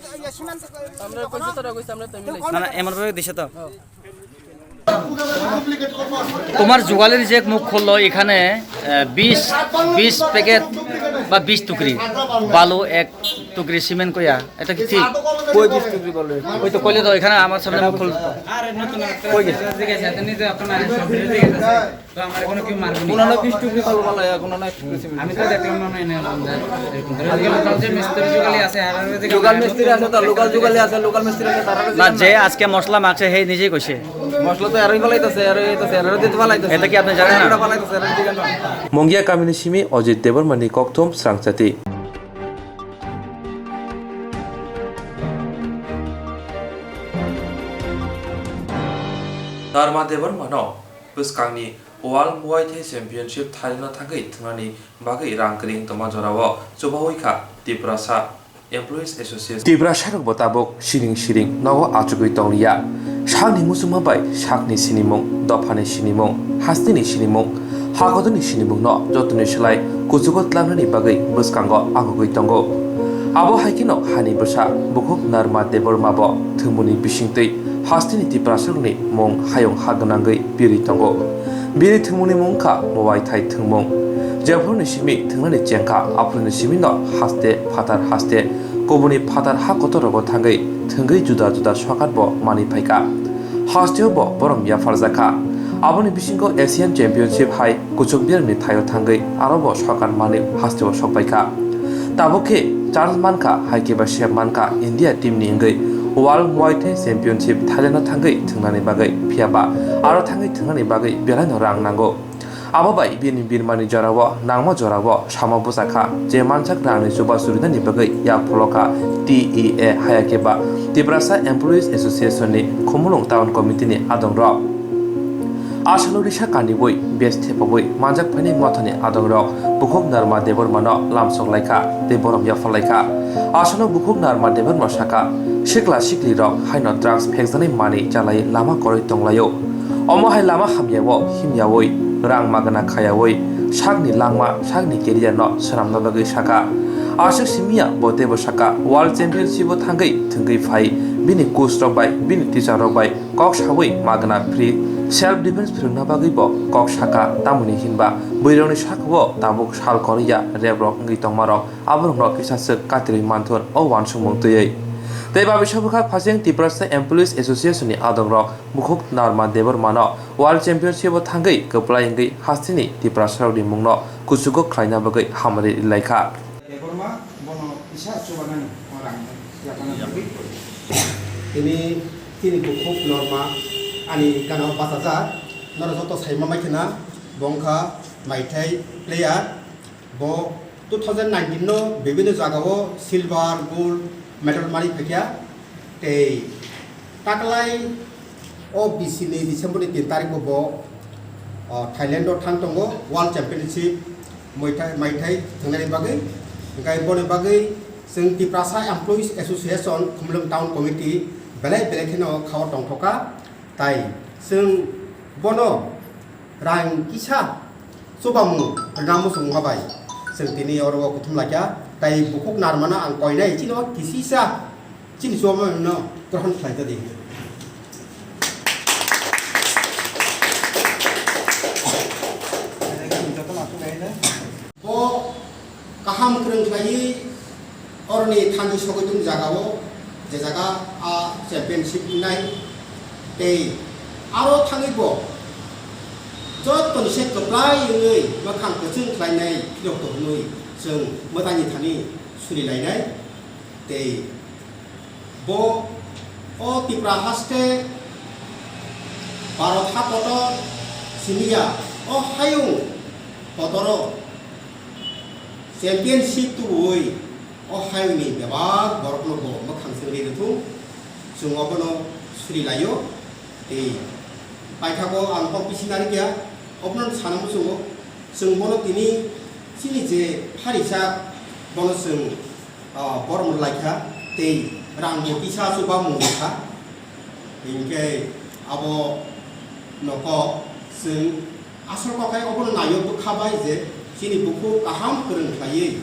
L: আমরা কইছে তোরা কইছে আমরা তো মিলাইছি
J: না এমন ভাবে দিছে তো তোমার যুগালের যে মুখ খুললো এখানে 20 প্যাকেট বা 20 টুকরি বালু এক টুকরি সিমেন্ট কইয়া এটা কি ঠিক কই 20 টুকরি বালু ওই তো কইলে তো এখানে আমার সামনে মুখ খুল আরে নতুন কই গেছে জিজ্ঞাসা আপনি যে আপনার সব জিজ্ঞাসা তো আমার কোনো কি মারবো কোন না 20 টুকরি বালু বালা কোন না আমি তো দেখলাম না এনে আজকে লোকাল যে মিস্ত্রি যুগালি আছে আর যুগাল মিস্ত্রি আছে তো লোকাল যুগালি আছে লোকাল মিস্ত্রি আছে তারা না যে আজকে মশলা মাখছে হে নিজেই কইছে মশলা তো আরই ফলাইতাছে আর এইতাছে আর দিতে ফলাইতাছে এটা কি আপনি জানেন না ফলাইতাছে আর দিকে না
A: মঙ্গিয়া কামিনী সিমি অজিত দেবরমানি কক্তম স্রাংচাতি Dharma Devarmano Buskangni Wal Muay Thai Championship Thailand Thangai Thunani Bagai Rangkring Tomajorawo Chobahoika Tiprasa Employees Association Tiprasa rok botabok Shiring Nawo Achugui Tonglia Shangni Musumabai Shakni Sinimong Dofani Sinimong Hastini Sinimong Hagodoni Sinimong no Jotuni Shlai Kuzugot Lamani Bagai Buskango Agugui Tongo Abo Haikino Hani Busa Bukuk Dharma Devarmabo Thumuni Bishingtei Hastini Tiprasuni Mong Hayong Haganangai Biri Tongo Biri Thumuni Mongka Muay Thai Thumong Jabroni Shimi Thumani Jenka Aproni Shimi no Haste Patar Haste Kobuni Patar Hakotorogo Tangai Tangai Juda Shokatbo Mani Paika Hastiobo Borom Yafarzaka Aboni Bishingo Asian Championship High Kuchuk Birni Thayo Tangai Arobo Shokan Mani Hastio Shokpaika Taboke Charles Manka Haikeba Shep Manka India Team Ningai World Muay Thai Championship Thailand Thangai Thunani Bagai Phiaba Aro Thangai Thunani Bagai Belano Rang Nango Ababai Bini Birmani Jorawo Nangmo Jorawo Shama Busaka Je Manchak Rangni Suba Suridani Bagai Ya Pholoka TEA Hayakeba Tiprasa Employees Association ni Khumulung Town Committee ni Adong Ro आसालो रिसा कानिबुई बेस थेपाबुई मानजाक फाइनि मथानि आदं रक बुखुक नारमा देबर मानो लामसक लाइका दे बरम याफा लाइका आसालो बुखुक नारमा देबर मसाका सिक्ला सिक्ली रक हाइनो ड्राग्स फेक्सनाय मानि जालाय लामा करै तंलायो अमो हाय लामा हामयावो हिमयावै रां मागना खायावै सागनि लांमा सागनि केरियार न सरामना bagै साका आसक सिमिया बतेबो साका वर्ल्ड चेम्पियनशिप थांगै थंगै फाइ बिनि कोच रक बाय बिनि टीचर रक बाय कक सावै मागना फ्री सेल्फ डिफेंस फोरोंना बागैबो कक साका तामुनि हिनबा बैरावनि साखबो ताबुक साल करिया रेब रक ngै तंमारक आबरम रक किसासक कातिरै मानथुन औ वानसुं मंतयै Teba Bishabuka Pasing Tiprasa Employees Association ni Adong Rock Bukuk Narma Deber Mano World Championship Tangai Keplayingi Hastini Tiprasa di Mungno Kusugo Klaina Bagai Hamari Laika.
M: Ini kini bukuk norma ani kana basaja nara joto saima maikena bongkha maitai player bo 2019 no bibino jagao silver gold medal mari phakia te taklai OBC ni December ni 3 tarik bo Thailand do thang tongo world championship maitai thangnai bagai ngai bone bagai sing Tiprasa Employees Association Khumlung Town Committee belai belai kheno khawa tong thoka tai sing bono rang kisa sobamu namu sungwa bai sing tini oro kuthum lakya tai bukuk narmana ang koinai chino kisisa chin soma no grohon khlaita di bo kaham kreng khlai orni thani sogotum jagao je jaga a championship nai tei aro thangibo jot ton se kaplai ngai ma khang ko chung khlai nai yok to nui जों मोजांनि थानि सुलिलायनाय ते बो ओ तिप्रा हास्ते भारत हा पटर सिनिया ओ हायुं पटरो championship तुई ओ हायुंनि बेबा बरकनो बो मखां सिंरि रथु जों अबनो सुलिलायो ते पाइखाको आं कम्पिटिशनारि गया अबनो सानामु जों बोनो तिनि sini je harisa bonusung borom laikha te rangbo kisa suba mungkha hingke abo noko sing asal ko kai obon nayo bu khabai je sini buku kaham kurung khlai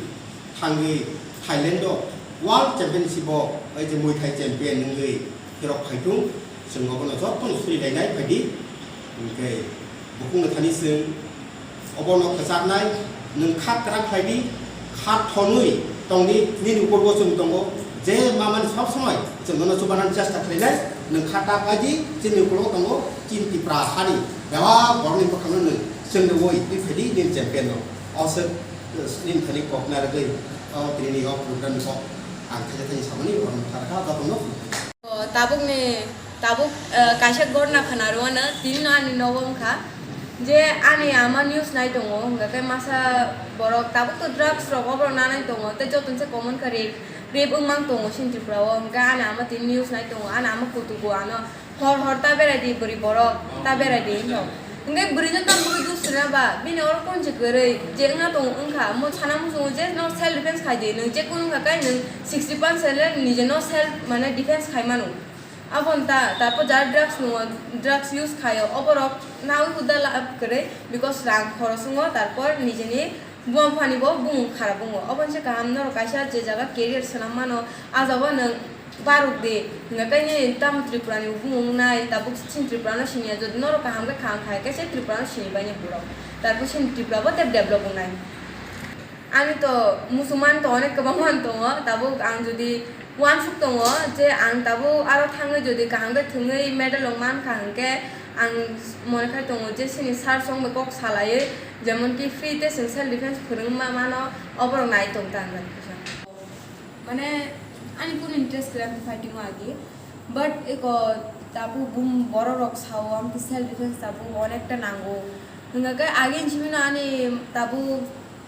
M: thangi Thailand do world championship ai je muay thai champion ngai kirok khaitung sing obon jot ton suri dai nai phadi hingke buku thani sing obon khasat nai nung khat krang khaidi khat thonui tongni ninu korbo chung tongo je maman sob somoy जोंनो सुबानान चेष्टा खालायनाय नों खाता बायदि जोंनि गलाव दङ चिन तिप्रा हारि बेवा बरनि बखानो नों जोंनो वय दिफेदि दिन champion also nin khani kok na rai trini of program ko ang khaja thai samani orang tarka ta tono
N: tabuk kaisa gorna khanarwana tin ani nowam kha je ani ama news nai tongo ngakai masa borok tabuk to drugs ro bor nanai tongo te jotun se common kare rep umang tongo sin tripra ga ana ama tin news nai tongo ana ama kutu go ana hor ta bera di bori borok ta bera di no ngai buri jon tam buri dusra ba bini or kon je gare je nga tong angkha mo chana mo sung je no self defense khai de nung je kun ka kai nung 60% le nije no self mane defense khai manu abon তারপর যার drugs use খায় অপরক নাও হুদা লাভ করে because রাং খরচুঙ তারপর নিজে নিয়ে broom ফানিব broom খারাপ বুঙ অবন সে কাহাম নর কাইসা যে জায়গা কেরিয়ার সানাম মানো আজাব নং বারুক দে ngakai tam tripurani buung nai tabuk sin tripurana sinia jodi nor kaham ka khang khai ka se tripurana sini bani puro tarpor sin tripura bo develop nai ami to musulman to onek kabangan to tabuk ang jodi ওয়ান সুক দङ যে आं दाबो आरो थाङो जदि गाहांगे थङै medal मान खाहांगे आं मने खाय दङ जे सिनि सार सं बे कक सालायै जेमन कि फ्री ते सेल्फ डिफेंस फोरों मानो अबर नाय दं तांगन माने आनि कुन इंटरेस्ट ग्राम फाइटिंग आगे बट एको दाबो बुम बरो रक साव आम कि सेल्फ डिफेंस दाबो अनेकटा नांगो हंगाके आगे छिमिना आनि दाबो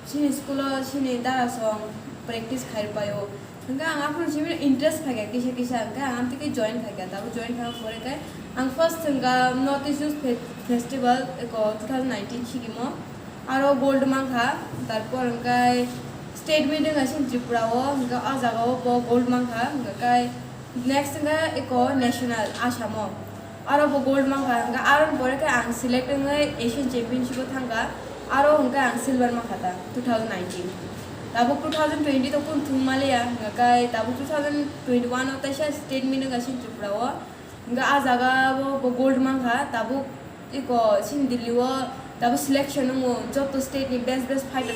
N: सिनि स्कुल सिनि दारा सं प्रेक्टिस खाइ पायो hingga ang aku sini interest pakai kisah hingga ang amti ke join pakai tahu join pakai pore kai ang first hingga North East Youth Festival eko 2019 chigimo aro gold mangha tarpor hingga state meeting asin Tripura o hingga ajaga o gold mangha hingga kai next hingga eko national Assam aro gold mangha hingga aro pore kai ang select hingga Asian Championship o thangga aro hingga ang silver mangha ta 2019 Tabuk 2020 to pun thumale ya ngakai tabuk 2021 ota sha state meeting asin Tripura o nga ajaga bo gold mangha tabuk iko sin Delhi o tabuk selection mo joto state ni best fighter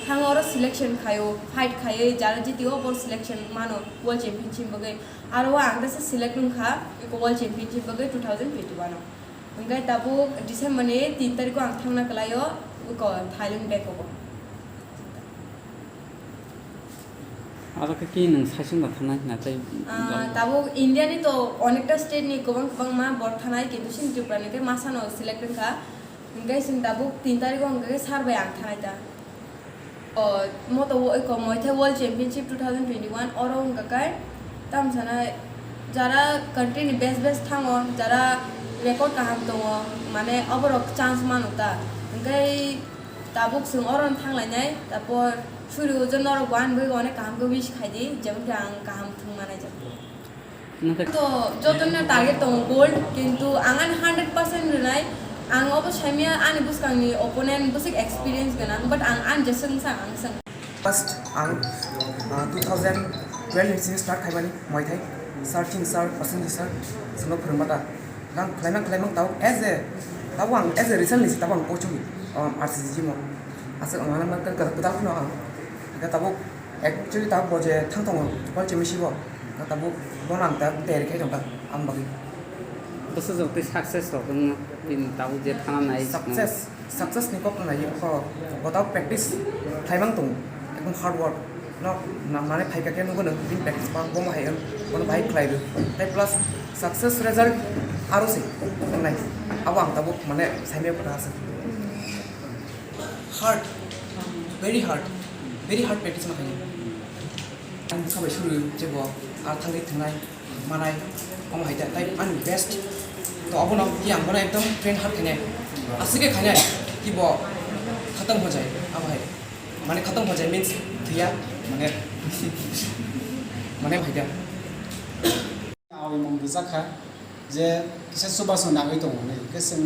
N: thango ro selection khayo fight khaye jara jiti o bor selection mano world championship bagai aro angda se select kha iko world championship bagai 2021 ngai tabuk December ne 3 tarikh ko ang thangna kalayo iko Thailand back ko
O: Ada kaki nang sasin dah tanah nanti.
N: Tahu India ni to onekta state ni kubang ma bor thanai kintu sin Tripura ni ke masa no select kha ngai sin tabu 3 tarikh ko ngai survey ang thanai ta mo to ko moithe world championship 2021 oro ngai tam sana jara country ni best thango jara record kaham to mane aborok chance manuta ngai tabuk sung oron thanglai nai tapor Shuru jonor one boy one काम को wish खाई दी जब जांग काम थुम माना जब तो जो तुमने target तो gold किंतु आंगन 100% रुनाई आंग अब शामिया आने बुस कांगी opponent बुस एक experience करना but आंग जैसे संग
P: first आंग 2012 से start खाई वाली मुआई Thai starting start percent start semua permata kan claiming tahu as a recently tahu ang coach ni RCG mo asal orang mana kan tahu no tahu actually tahu boje thang tong world championship tahu bonang tahu dari kai jangka am bagi
O: Bos tu jadi success loh kan bin tahu je tangan naik
P: success ni kok naik kok tahu practice claiming tung ekdom hard work no namanya thai kakek nunggu bin practice bang bom hai kan baik claim tu tapi plus success result harus sih naik awang tahu mana saya punya perasaan hard very hard practice makanya kan sampai suruh coba artang itu naik mana om hai tapi an best तो अब ना yang mana एकदम train hard kene asli ke खाने कि वो खत्म हो जाए अब है माने खत्म हो जाए means क्या माने भाई क्या
Q: आवे मंग जाखा जे किसे सुबह सो नागै दङ नै केसं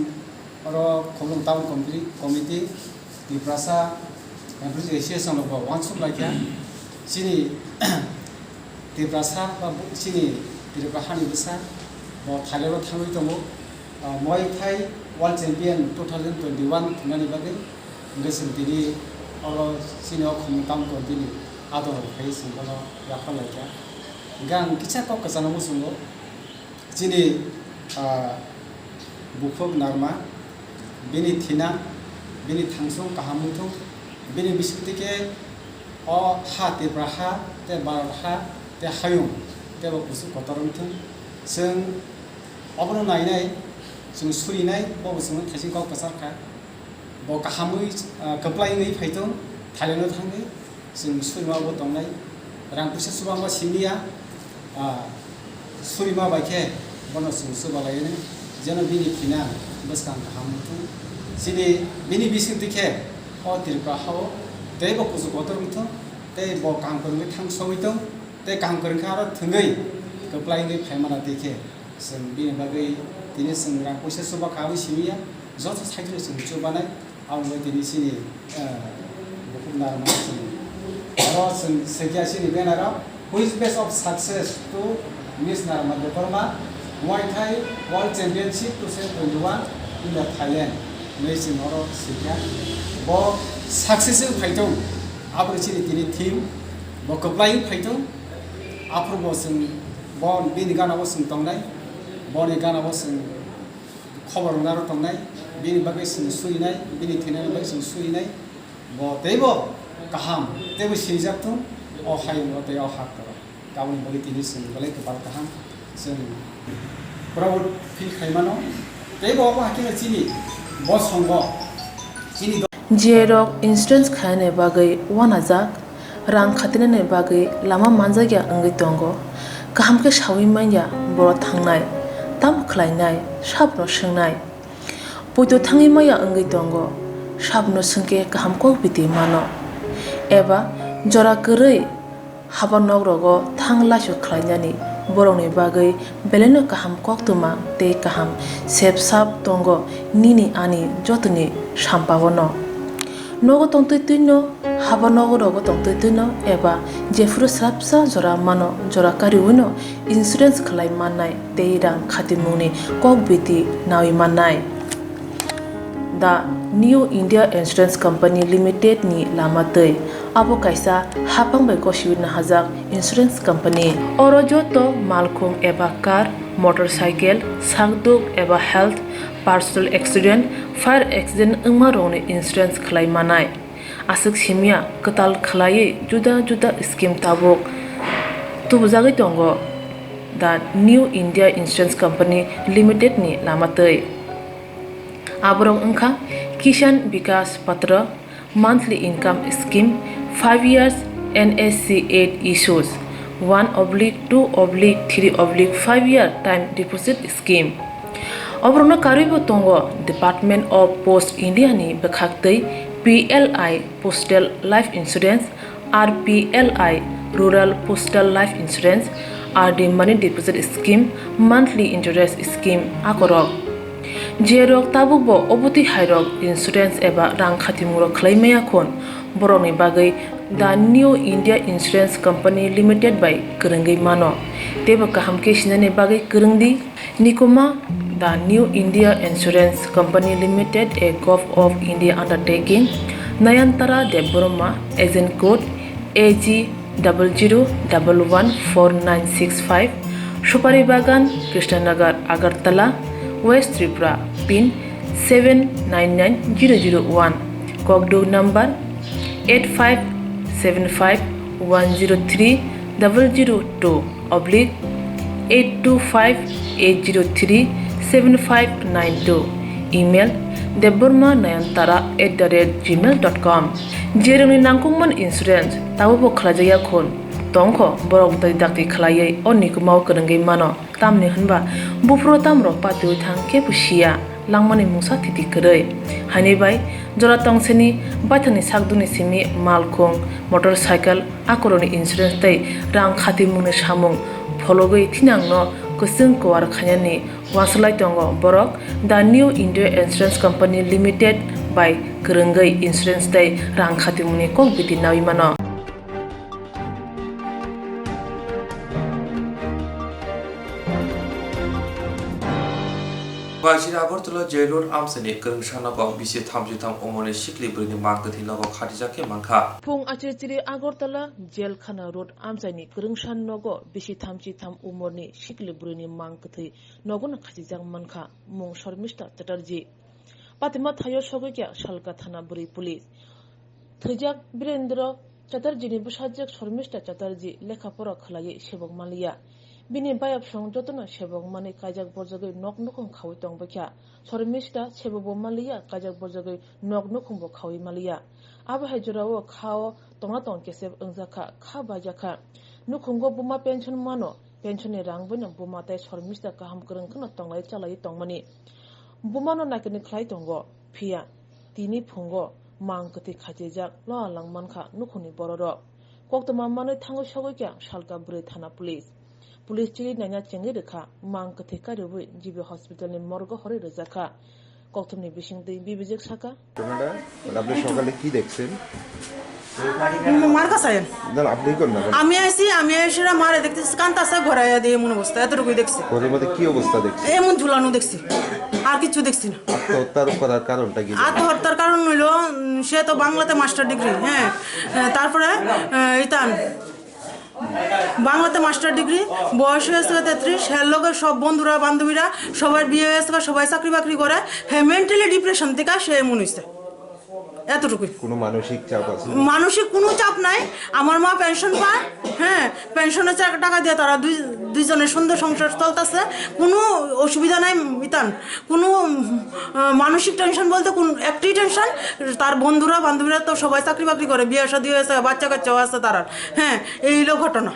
Q: अरो खलम टाउन कमिटी दिप्रासा एप्रिसिएशन लो वान सुब लाइका सिनि दिप्रासा बा सिनि दिप्राहानि बिसा बो थालेरो थाङै दङ मय थाइ वर्ल्ड चेम्पियन 2021 थुनानि बागै गेसं दिनि अरो सिनि खलम टाउन कमिटी आदर खाइ संबल याखा लाइका गां किसा क कजाना मुसुंगो जिनि बुफुक नारमा बिनि थिना बिनि थांसुं काहामुथु बिनि बिस्कुटिके अ हा तेब्राहा ते बारहा ते हायुं ते बकुसु कतरमथु जों अबनो नायनाय जों सुरिनाय बबुसुं खायसिं गाव कसारखा ब काहामै कप्लायनै फायतो थालेनो थाङै जों सुरिमाबो दंनाय रांपुसे सुबांबा सिनिया सुरिमा बायखे बनो जों सुबालायनो जेन बिनि थिना बसकां काहामुथु सिनि बिनि बिस्कुटिके अ तिरप्राहाव ते बकुसु कतरमथु ते ब काम करनो थां समितो ते काम करनखा आरो थंगै कप्लायनै फायमाना देखे जों बिनि बागै दिनै जों रांपुसे सुबा काबो सिनिया जथ साइडो जों जुबानाय आंबो दिनै सिनि बुकुनार मानसि आरो जों सेकियासिनि बेनाराव which base of success to Miss Narma Deparma Muay Thai World Championship 2021 in the Thailand nation oro sekia bo success phaitong abrichini tini team bo kaplai phaitong apro bo sing bo bini gana bo sing tongnai bo ni gana bo sing खबर नारो तंगनाय बिनि बागै जों सुइनाय बिनि थेनाय बागै जों सुइनाय ब तेबो काहाम तेबो सिजाबथु अ हायनो ते अ हाक्तर गावनि बागै दिनै जों बले गोबां काहाम जों प्राउड फिल खायमानो तेबो अ हाकिनो चिनि ब संग चिनि
D: जेरक इंस्टेंस खाने बागै वानाजाक rang khatinane bagai lama manjagya angai tongo kaham ke sawi manya boro thangnai tam khlainai sabno swngnai poito thangi maya angai tongo sabno sungke kaham ko biti mano eba jora korei haba nogrogo thanglasu khlainani borongni bagai beleno kaham koktuma te kaham sep sap tongo nini ani jotni sampavono nogo tongtoi tuino haba nogorogo tongtoi tuino eba jefru srapsa jora mano jora kariuno insurance khlai manai te rang khatimuni kokbiti nawi manai The New India Insurance Company Limited ni lamatei abo kaisa hapang bai koshiwina hajak insurance company oro joto malkhung eba car motorcycle sakduk eba health personal accident fire accident ungma rongni insurance khlai manai asuk simia katal khlai juda juda scheme tabok tubujagi tongo The New India Insurance Company Limited ni lamatei abrong ungkha Kishan Vikas Patra monthly income scheme 5 years NSC 8 issues 1/2/3/5 year time deposit scheme obrona karibo tongo Department of Post India ni bekhaktei PLI Postal Life Insurance RPLI Rural Postal Life Insurance RD Money Deposit Scheme monthly interest scheme akorok Jerok tabubo obuti hairok insurance eba rang khatimuro khlaimaya khon boroni bagai The New India Insurance Company Limited by Kurungai mano teba kaham ke sinane bagai kurungdi nikoma The New India Insurance Company Limited a Gulf of India undertaking Nayantara Deborma agent code AG 00114965 Supari Bagan Krishnanagar Agartala West Tripura pin 799001 Kogdo number 85751030/825-803-7592 email debormanayantara@gmail.com jeroni nangkungman insurance tabobo khlajaya khon tongkho borok dai dakti khlaiei onikumau kurungai mano tamni hunba bufro tamro patui thang ke pusia langmani musa thiti korei hani bai jora tongseni bathani sakduni simi malkhong motorcycle akoroni insurance tai rang khatimuni samung phologoi thinangno kusung kwar khanyani waslai tongo borok The New India Insurance Company Limited by kurungai insurance tai rang khatimuni kokbiti nawi mano
A: Bajir Agartala Jail Road Amsani Kurungsanago bisi 33 omone sikli brini marketing nago khatijake mangkha
D: Phung achirchiri Agartala Jail Khana Road Amsani Kurungsanago bisi 33 omone sikli brini mangkthi nogon khatijak mankha mung Sharmishta Chatterjee Patima Thayo Sogokya Shalka Thana Buri Police Thijak Birendra Chatterjee ni busajak Sharmishta Chatterjee lekhapora khlai sebok malia Bini bayap songjotona sebok mani kajak borjagai nok-nokong khawi tongbakya Sharmishta sebobo malia kajak borjagai nok-nokong bo khawi malia aba hajurao khao tongatong keseb ungjaka kha bajaka nukhungo buma pension mano pensioni rangbona buma tai Sharmishta kaham kurung khna tonglai chalai tongmani bumano nakini khlai tongo phia tini phungo mangkati khajejak lo langmankha nukhuni bororo koktoma mani thango sogokya Shalka Buri Thana Police chili nanya chengi rekha mang katheka rebu jibi hospital ni morgo hore rejaka koktumni bisingde bibijek saka
R: তোমরা আপনি সকালে কি দেখছেন
S: মার কাছে
R: না আপনি কোন না
S: আমি এসে মারে দেখতেছি কান্তাছে ঘোরাইয়া দিয়ে এমন অবস্থা এতটুকুই দেখছি
R: ওদের মধ্যে কি অবস্থা দেখছেন
S: এমন ঝুলানো দেখছি আর কিছু দেখছি না
R: আত্মহত্যার করার কারণটা কি
S: আত্মহত্যার কারণ হইল সে তো বাংলাতে মাস্টার ডিগ্রি হ্যাঁ তারপরে ইতান বাংলাতে মাস্টার ডিগ্রি বয়স হয়েছে 33 হের লোকের সব বন্ধুরা বান্ধবীরা সবার বিয়ে হয়েছে সবাই চাকরি বাকরি করে হ্যাঁ মেন্টালি ডিপ্রেশন থেকে সে এমন হয়েছে এতটুকুই।
R: কোনো মানসিক চাপ আছে?
S: মানসিক কোনো চাপ নাই। আমার মা পেনশন পায়, হ্যাঁ, পেনশনের টাকা দিয়ে তারা দুইজনের সুন্দর সংসার চলতেছে, কোনো অসুবিধা নাই। ইতান কোনো মানসিক টেনশন বলতে কোন একটি টেনশন, তার বন্ধুরা বান্ধবীরা তো সবাই চাকরি বাকরি করে, বিয়ে শাদী হয়েছে, বাচ্চা কাচ্চাও আছে তারা, হ্যাঁ, এই হলো ঘটনা।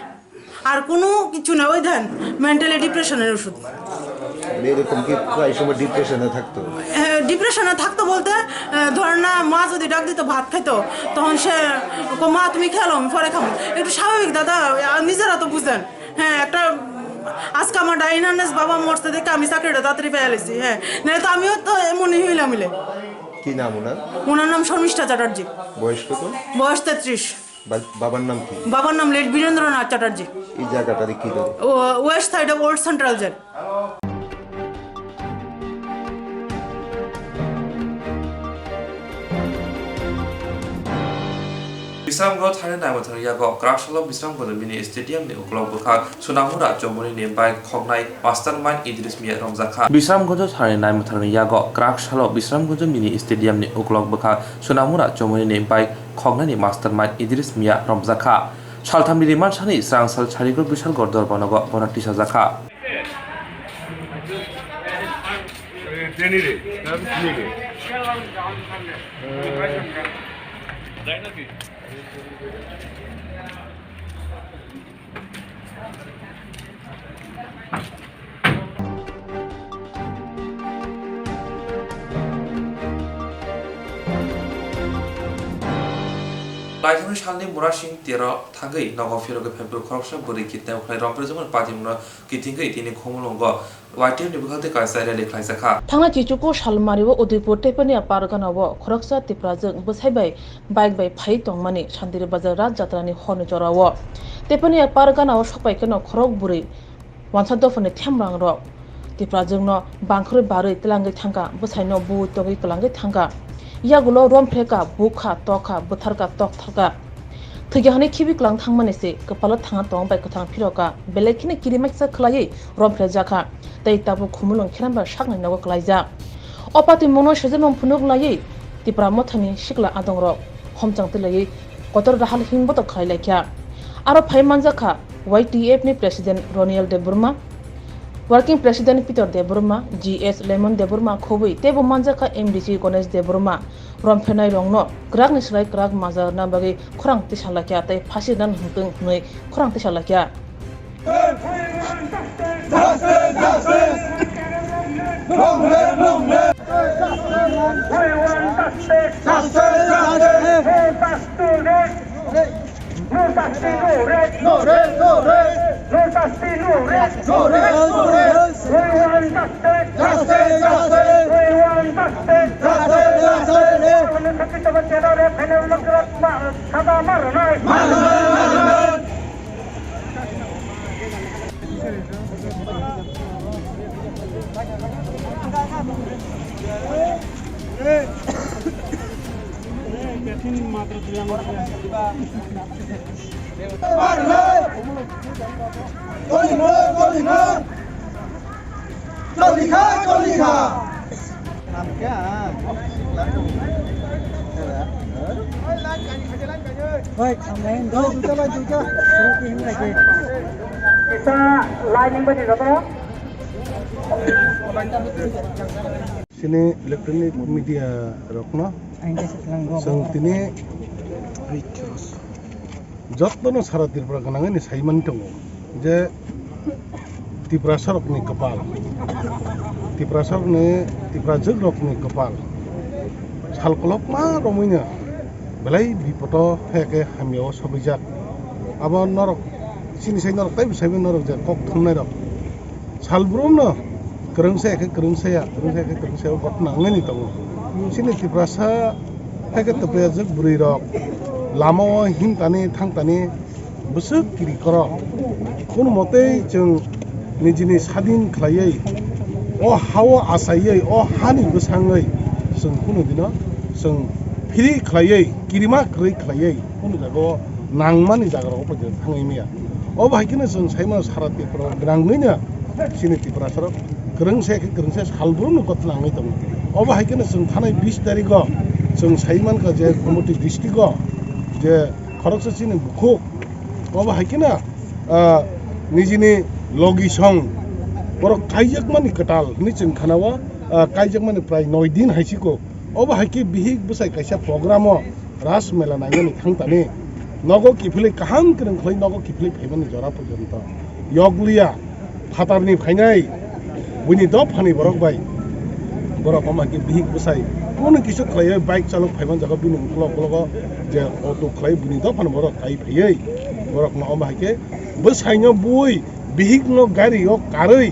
S: আর কোনো কিছু না, ওই দেন মেন্টালি ডিপ্রেশনের ওষুধ।
R: এরকম কি প্রায় সময় ডিপ্রেশনে থাকতো?
S: ডিপ্রেশনে থাকতো বলতে ধরেন না, মা যদি ডাক দিত ভাত খাইতো, তখন সে মা তুমি খেলো আমি পরে খাবো, একটু স্বাভাবিক দাদা, নিজেরা তো বুঝেন। হ্যাঁ, একটা আজকে আমার ডাইনার্নেস বাবা মরতে দেখে আমি চাকরিটা তাড়াতাড়ি পেয়ে গেছি। হ্যাঁ, না তো আমিও তো এমনই হইলাম মিলে।
R: কি নাম ওনার?
S: ওনার নাম শর্মিষ্ঠা চ্যাটার্জি।
R: বয়স কত?
S: বয়স 33।
R: বাবার নাম কি?
S: বাবার নাম লেট বীরেন্দ্রনাথ চ্যাটার্জি।
R: এই জায়গাটারে কি করে?
S: West side of old central jail.
A: Bisramgod Thane Naimothon Yago Krashalo Bisramgod Mini Stadium ni Uklog Bukha Sunamura Jomuni ni Bai Khognai Mastermind Idris Mia Romzakha Bisramgod Thane Naimothon Yago Krashalo Bisramgod Mini Stadium ni Uklog Bukha Sunamura Jomuni ni Bai Khognai ni Mastermind Idris Mia Romzakha Shalthamni Riman Sani Srangsal Charigor Bishal Gordor Bonogo Bonati Sajakha Laithani Shalni Murashing Tira Tangai Nago Firoga Pemper Corruption Buri Kitna Play Rompresum Padimuna Kitinga Itini Komolongo YTM Nibukate Kaisai Klaisaka
D: Tanga Chichuko Shalmariwo Udipo Tepani Aparganawo Kroksa Tiprazang Busaibai Bike by Paitong Money Shandiri Bazara Jatrani Honijarawo Tepani Aparganawo Shopaikano Krok Buri Wansantofani Tamrang Rock Tiprazungno Bankri Bari Tilangi Tanga Busaino Bu Togi Kalangi Tanga Yagulo Rompreka Buka Toka Butarka Toktarka Tujahani Kibik Lang Tangmanese Kapala Tanga Tong by Kotang Piroka Belekini Kirimaxa Klaye Romprejaka They Tabu Kumulon Kiramba Shagna Nago Klaiza Opati Mono Shazamon Punok Laye Tipramotani Shikla Adongro Homtang Tilaye Kotor Rahal Himboto Kailaka Aro Paimanzaka YTF ni President Roniel de Burma Working President Peter de Burma, GS Lemon de Burma Kowi, Tebo Manzaka MDC Gones de Burma, Rompenai Rongno, Gragnis like Grag Mazar Nabagi, Kurang Tishalakia, Te Pasidan Hung Nui, Kurang Tishalakia.
T: Sini electronic media rokno sang tini jotno sara Tripura ganang ni saiman tongo je Tripura sarok ni kapal Tripura sarok ni Tripura jogrok ni kapal sal kolok ma romunya belai bipoto heke hamio sobijak abo norok sini sai norok tai bisai norok je kok thumnai rok sal brum no kerengsa gotna ngani tongo sini Tripura sa heke tepya jog buri rok lamo himtani thangtani busuk kiri korok kono motei jeng nijini sadin khlaiei o hawa asaiei o hani busangai sung kono dino sung phiri khlaiei kirima krei khlaiei kono jago nangmani jagaro opje thangai mia o baikina sung saima sarati pro grangnya sini Tripura sarok kerengsa salbrum no kotlangai tongo o baikina sung thanai 20 tariko जों साइमानखा जे committee डिस्ट्रिक्टआव जे खरकसा चिनि बुखुक अब हाइकिना निजिनि लगिसं बर काइजक मानि कटाल नि जों खानावा काइजक मानि प्राय 9 दिन हाइसिको अब हाइकि बिहिक बसाय काइसा प्रोग्राम रास मेला नायनि थांतानि नगो किफिले काहाम करन खै नगो किफिले फाइबानि जरा पर्यन्त यगलिया फातारनि फाइनाय बुनि द फानि बरक बाय बरक अमाकि बिहिक बसाय कोन किसु खलाय बाइक चालक फाइबान जागा बिनि क्लक जे अटो खलाय बुनि द फान बरक काइ फैयै बरक न अमाकि बसायनो बुय बिहिक न गारि ओ कारै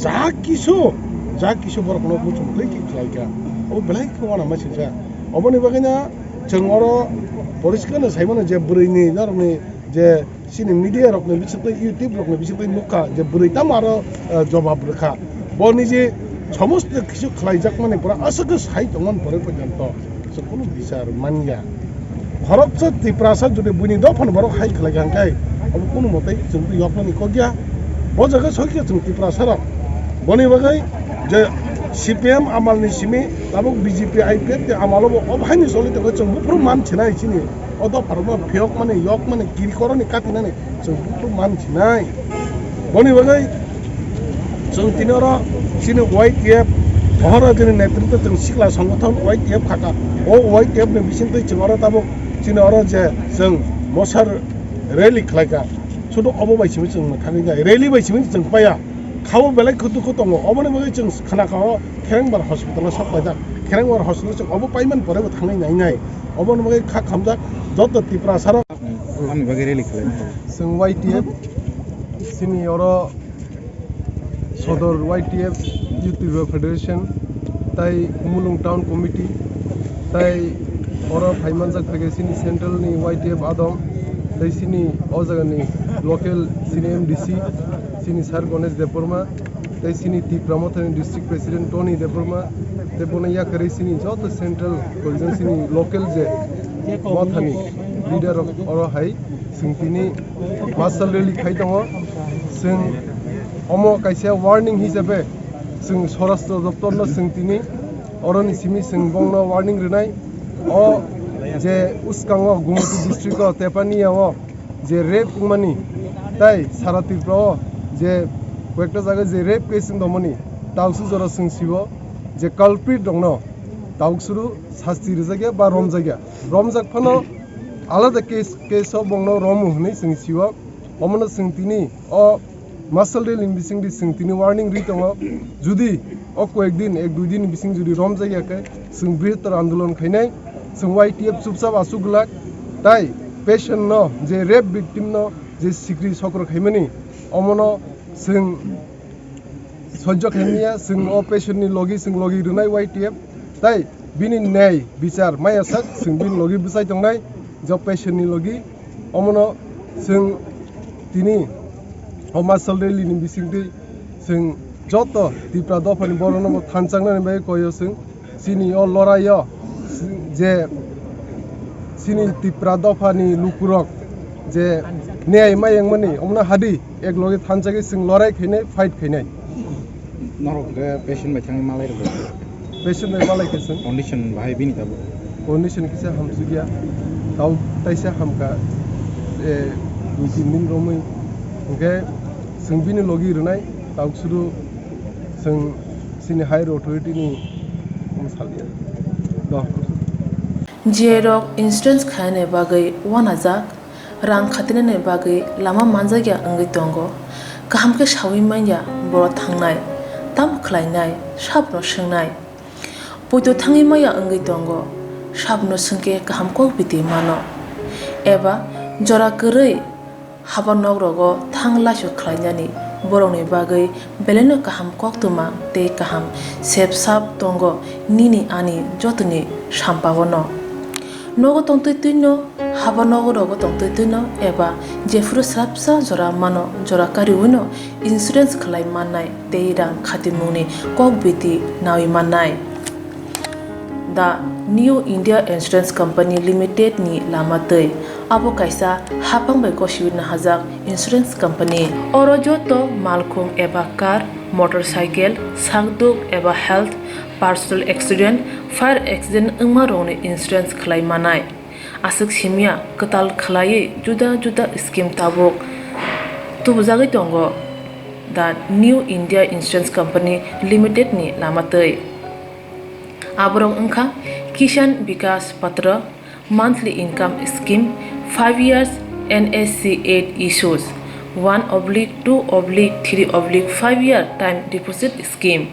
T: जा किसु बरक न बुचुम लै कि खलायका ओ बेलाय खवाना मासिजा अबनि बागैना जों अरो परिष्कार साइमान जे बुरैनि नरनि जे सिनि मीडिया रकने बिसते यूट्यूब रकने बिसते नुका जे बुरैताम आरो जवाब रखा बनि जे समस्त किछु खलाइजाक माने पुरा असग साइट मन परे पर्यन्त से कोनो विचार मानिया भरत त्रिप्रासा जुदि बुनि दफन बरक हाइ खलाइगांकाय अब कोनो मते जों यकनि कगिया ब जगह सकिया जों त्रिप्रासा बनि बागै जे CPM amalni simi labok BJP IPF te amalobo obhaini solite ko chung bupru man chinai chini odo parma phiok mane yok mane kiri koroni katinani chung bupru man chinai boni bagai chung tinora sini YTF ohara jini netritwa chung sikla sanghathon YTF khaka o YTF ni bisintei chung ora tabok sini ora je chung mosar rally khlaika chudo obo baisimi chung thani jai rally baisimi chung paya खाओ बेलाय खुतु खुतंग अबने बगे जों खाना खाओ खेरेंबार hospital सब बायदा खेरेंबार hospital जों अब पाइमान परेबो थांनाय नायनाय अबने बगे खा खामजा जत त्रिप्रासार आंनि बगे रेलि खालाय जों YTF सिनियर सदर YTF यूट्यूब फेडरेशन ताई कुमुलुं टाउन कमिटी ताई अरो फाइमान जाक सिनि सेंट्रल नि YTF आदम ताई सिनि अ जागानि लोकल सिनि MDC sini sar Ganesh Deporma tai sini Tipramothani district president Tony Deporma te bonaya kare sini jot central cohesion sini local je mothani leader oro hai singtini marshal rally khai tongo sing omo kaisa warning hisabe sing sorastra doptor no singtini oroni simi singbong no warning renai o je uskango Gumuti district o Tepania o je rape mani tai Saratirpro যে কয়েকটা জায়গায় যে rape case দমনি তাউসু জরা সিংসিব যে culprit দং ন তাউসুরু শাস্তি রেজাগিয়া বা রমজাগিয়া রমজাক Fanon আলাদা কেস বংন রম হনি সিংসিব অমন সিংতিনি অ মাসল রেল ইন বিসিং দি সিংতিনি ওয়ার্নিং রি দङ जुदि অ কয়েকদিন এক দুই দিন বিসিং जुदि রমজাগিয়াকে সিং বৃহত্তর আন্দোলন খাইনাই সিং YTF চুপচাপ আসুগলাক তাই পেশেন্ট ন যে রেপ ভিকটিম ন যে সিক্রি চক্র খাইমানি अमनो जों सह्य खालामनाया जों अ पेशेन्टनि लगी रुनाय YTF ताई बिनि न्याय बिचार माया साक जों बिनि लगी बुसाय दंनाय ज पेशेन्टनि लगी अमनो जों तिनि अमासल रेलिनि बिसिंति जों जत त्रिपुरा दफानि बरनम थानचांनानै बाय कयो जों सिनि अ लरायो जे सिनि त्रिपुरा दफानि लुकुरक जे न्याय मायं माने अमना हादि एक लगे थानजागे सिं लराय खैनाय फाइट खैनाय
E: नरक पेशेंट बाय थांनि मालाय रे
T: पेशेंट बाय मालाय केसन
E: कंडीशन बाहाय बिनि ताबो
T: कंडीशन किसा हमसुगिया ताव ताइसा हमका ए दुइ तीन दिन रमै ओके जों बिनि लगी रुनाय ताव सुरु जों सिनि हायर अथॉरिटी नि हमसालिया द
D: जेरक इंश्योरेंस खाने बागै 1000 रां खाथिनानै बागै लामा मानजागिया अंगै दंगो गाहामके सावै माइया बर' थांनाय ताम खलायनाय साबनो सोंनाय बयदो थाङै माइया अंगै दंगो साबनो सोंके गाहामको बिदि मानो एबा जरा गोरै हाबा नगरगो थां लासो खलायनानै बर'नि बागै बेलेनो गाहाम कक्तुमा ते गाहाम सेब साब दंगो निनि आनि जतनि साम्पावनो नगो तंतै तुइनो हाबा नगरगो तंतै तुइनो एबा जेफुरु स्राबसा जरा मानो जरा कारिउनो इन्सुरेन्स खलाय माननाय तेइरां खातिमुनि कक बिति नावि माननाय दा new India insurance company limited नि लामातै आबो कायसा हापांबाय गसिबिना हाजाक इंश्योरेंस कंपनी अरजोतो मालखुं एबा car motorcycle sakduk eba health personal accident fire accident ungma rongni insurance khlai manai asuk simia katal khlai juda juda scheme tabuk tubjagi tongo the New India Insurance Company Limited ni lamatei abrong ungkha Kishan Vikas Patra monthly income scheme 5 years NSC 8 issues 1/2/3/5 year time deposit scheme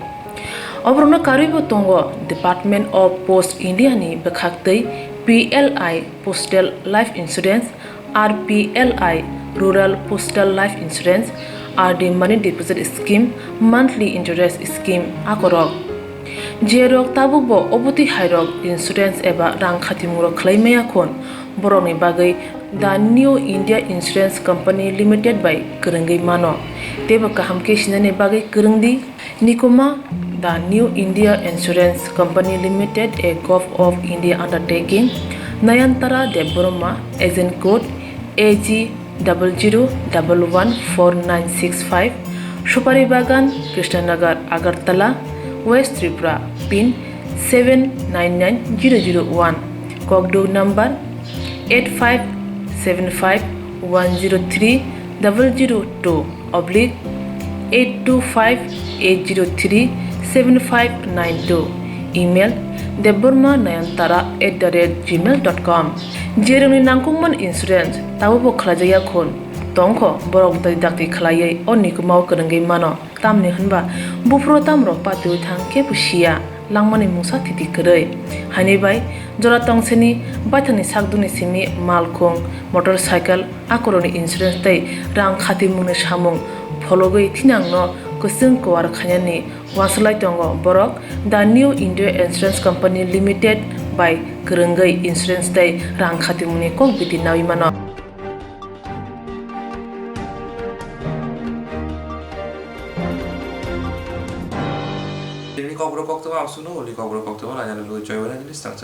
D: obrona karibo tongo Department of Post India ni bekhaktei PLI Postal Life Insurance RPLI Rural Postal Life Insurance RD Money Deposit Scheme monthly interest scheme akorok jerok tabubo obuti hairok insurance eba rang khatimuro khlaimaya khon boroni bagai the New India Insurance Company Limited by Kurungi Mano teba kaham ke shinane bagai kurungdi nikoma the New India Insurance Company Limited a Gulf of India undertaking Nayantara Deborma agent code AG 00114965 Shupari Bagan Krishnanagar Agartala West Tripura pin 799001 Kogdo number 85751002/8258037592 email deborma9antara@gmail.com jeroni nangkungman insurance tabubo khlajaya khon tongkho borok dai dakti khlaiye onikumau kurungi mano tamni hanba bufro tamro patu thangke pusia langmani mungsa thiti krei hani bai jora tongseni baithani sakduni simi malkhong motorcycle akoroni insurance tai rang khati mungni samung phologoi thinangno kusung kwar khanyani waslai tongo borok the New India Insurance Company Limited by Kurungai Insurance tai rang khati mungni kok biti nawi mano
A: Ini kau berokok tu apa? Suno, ini kau berokok tu mana? Jangan lupa join lagi di start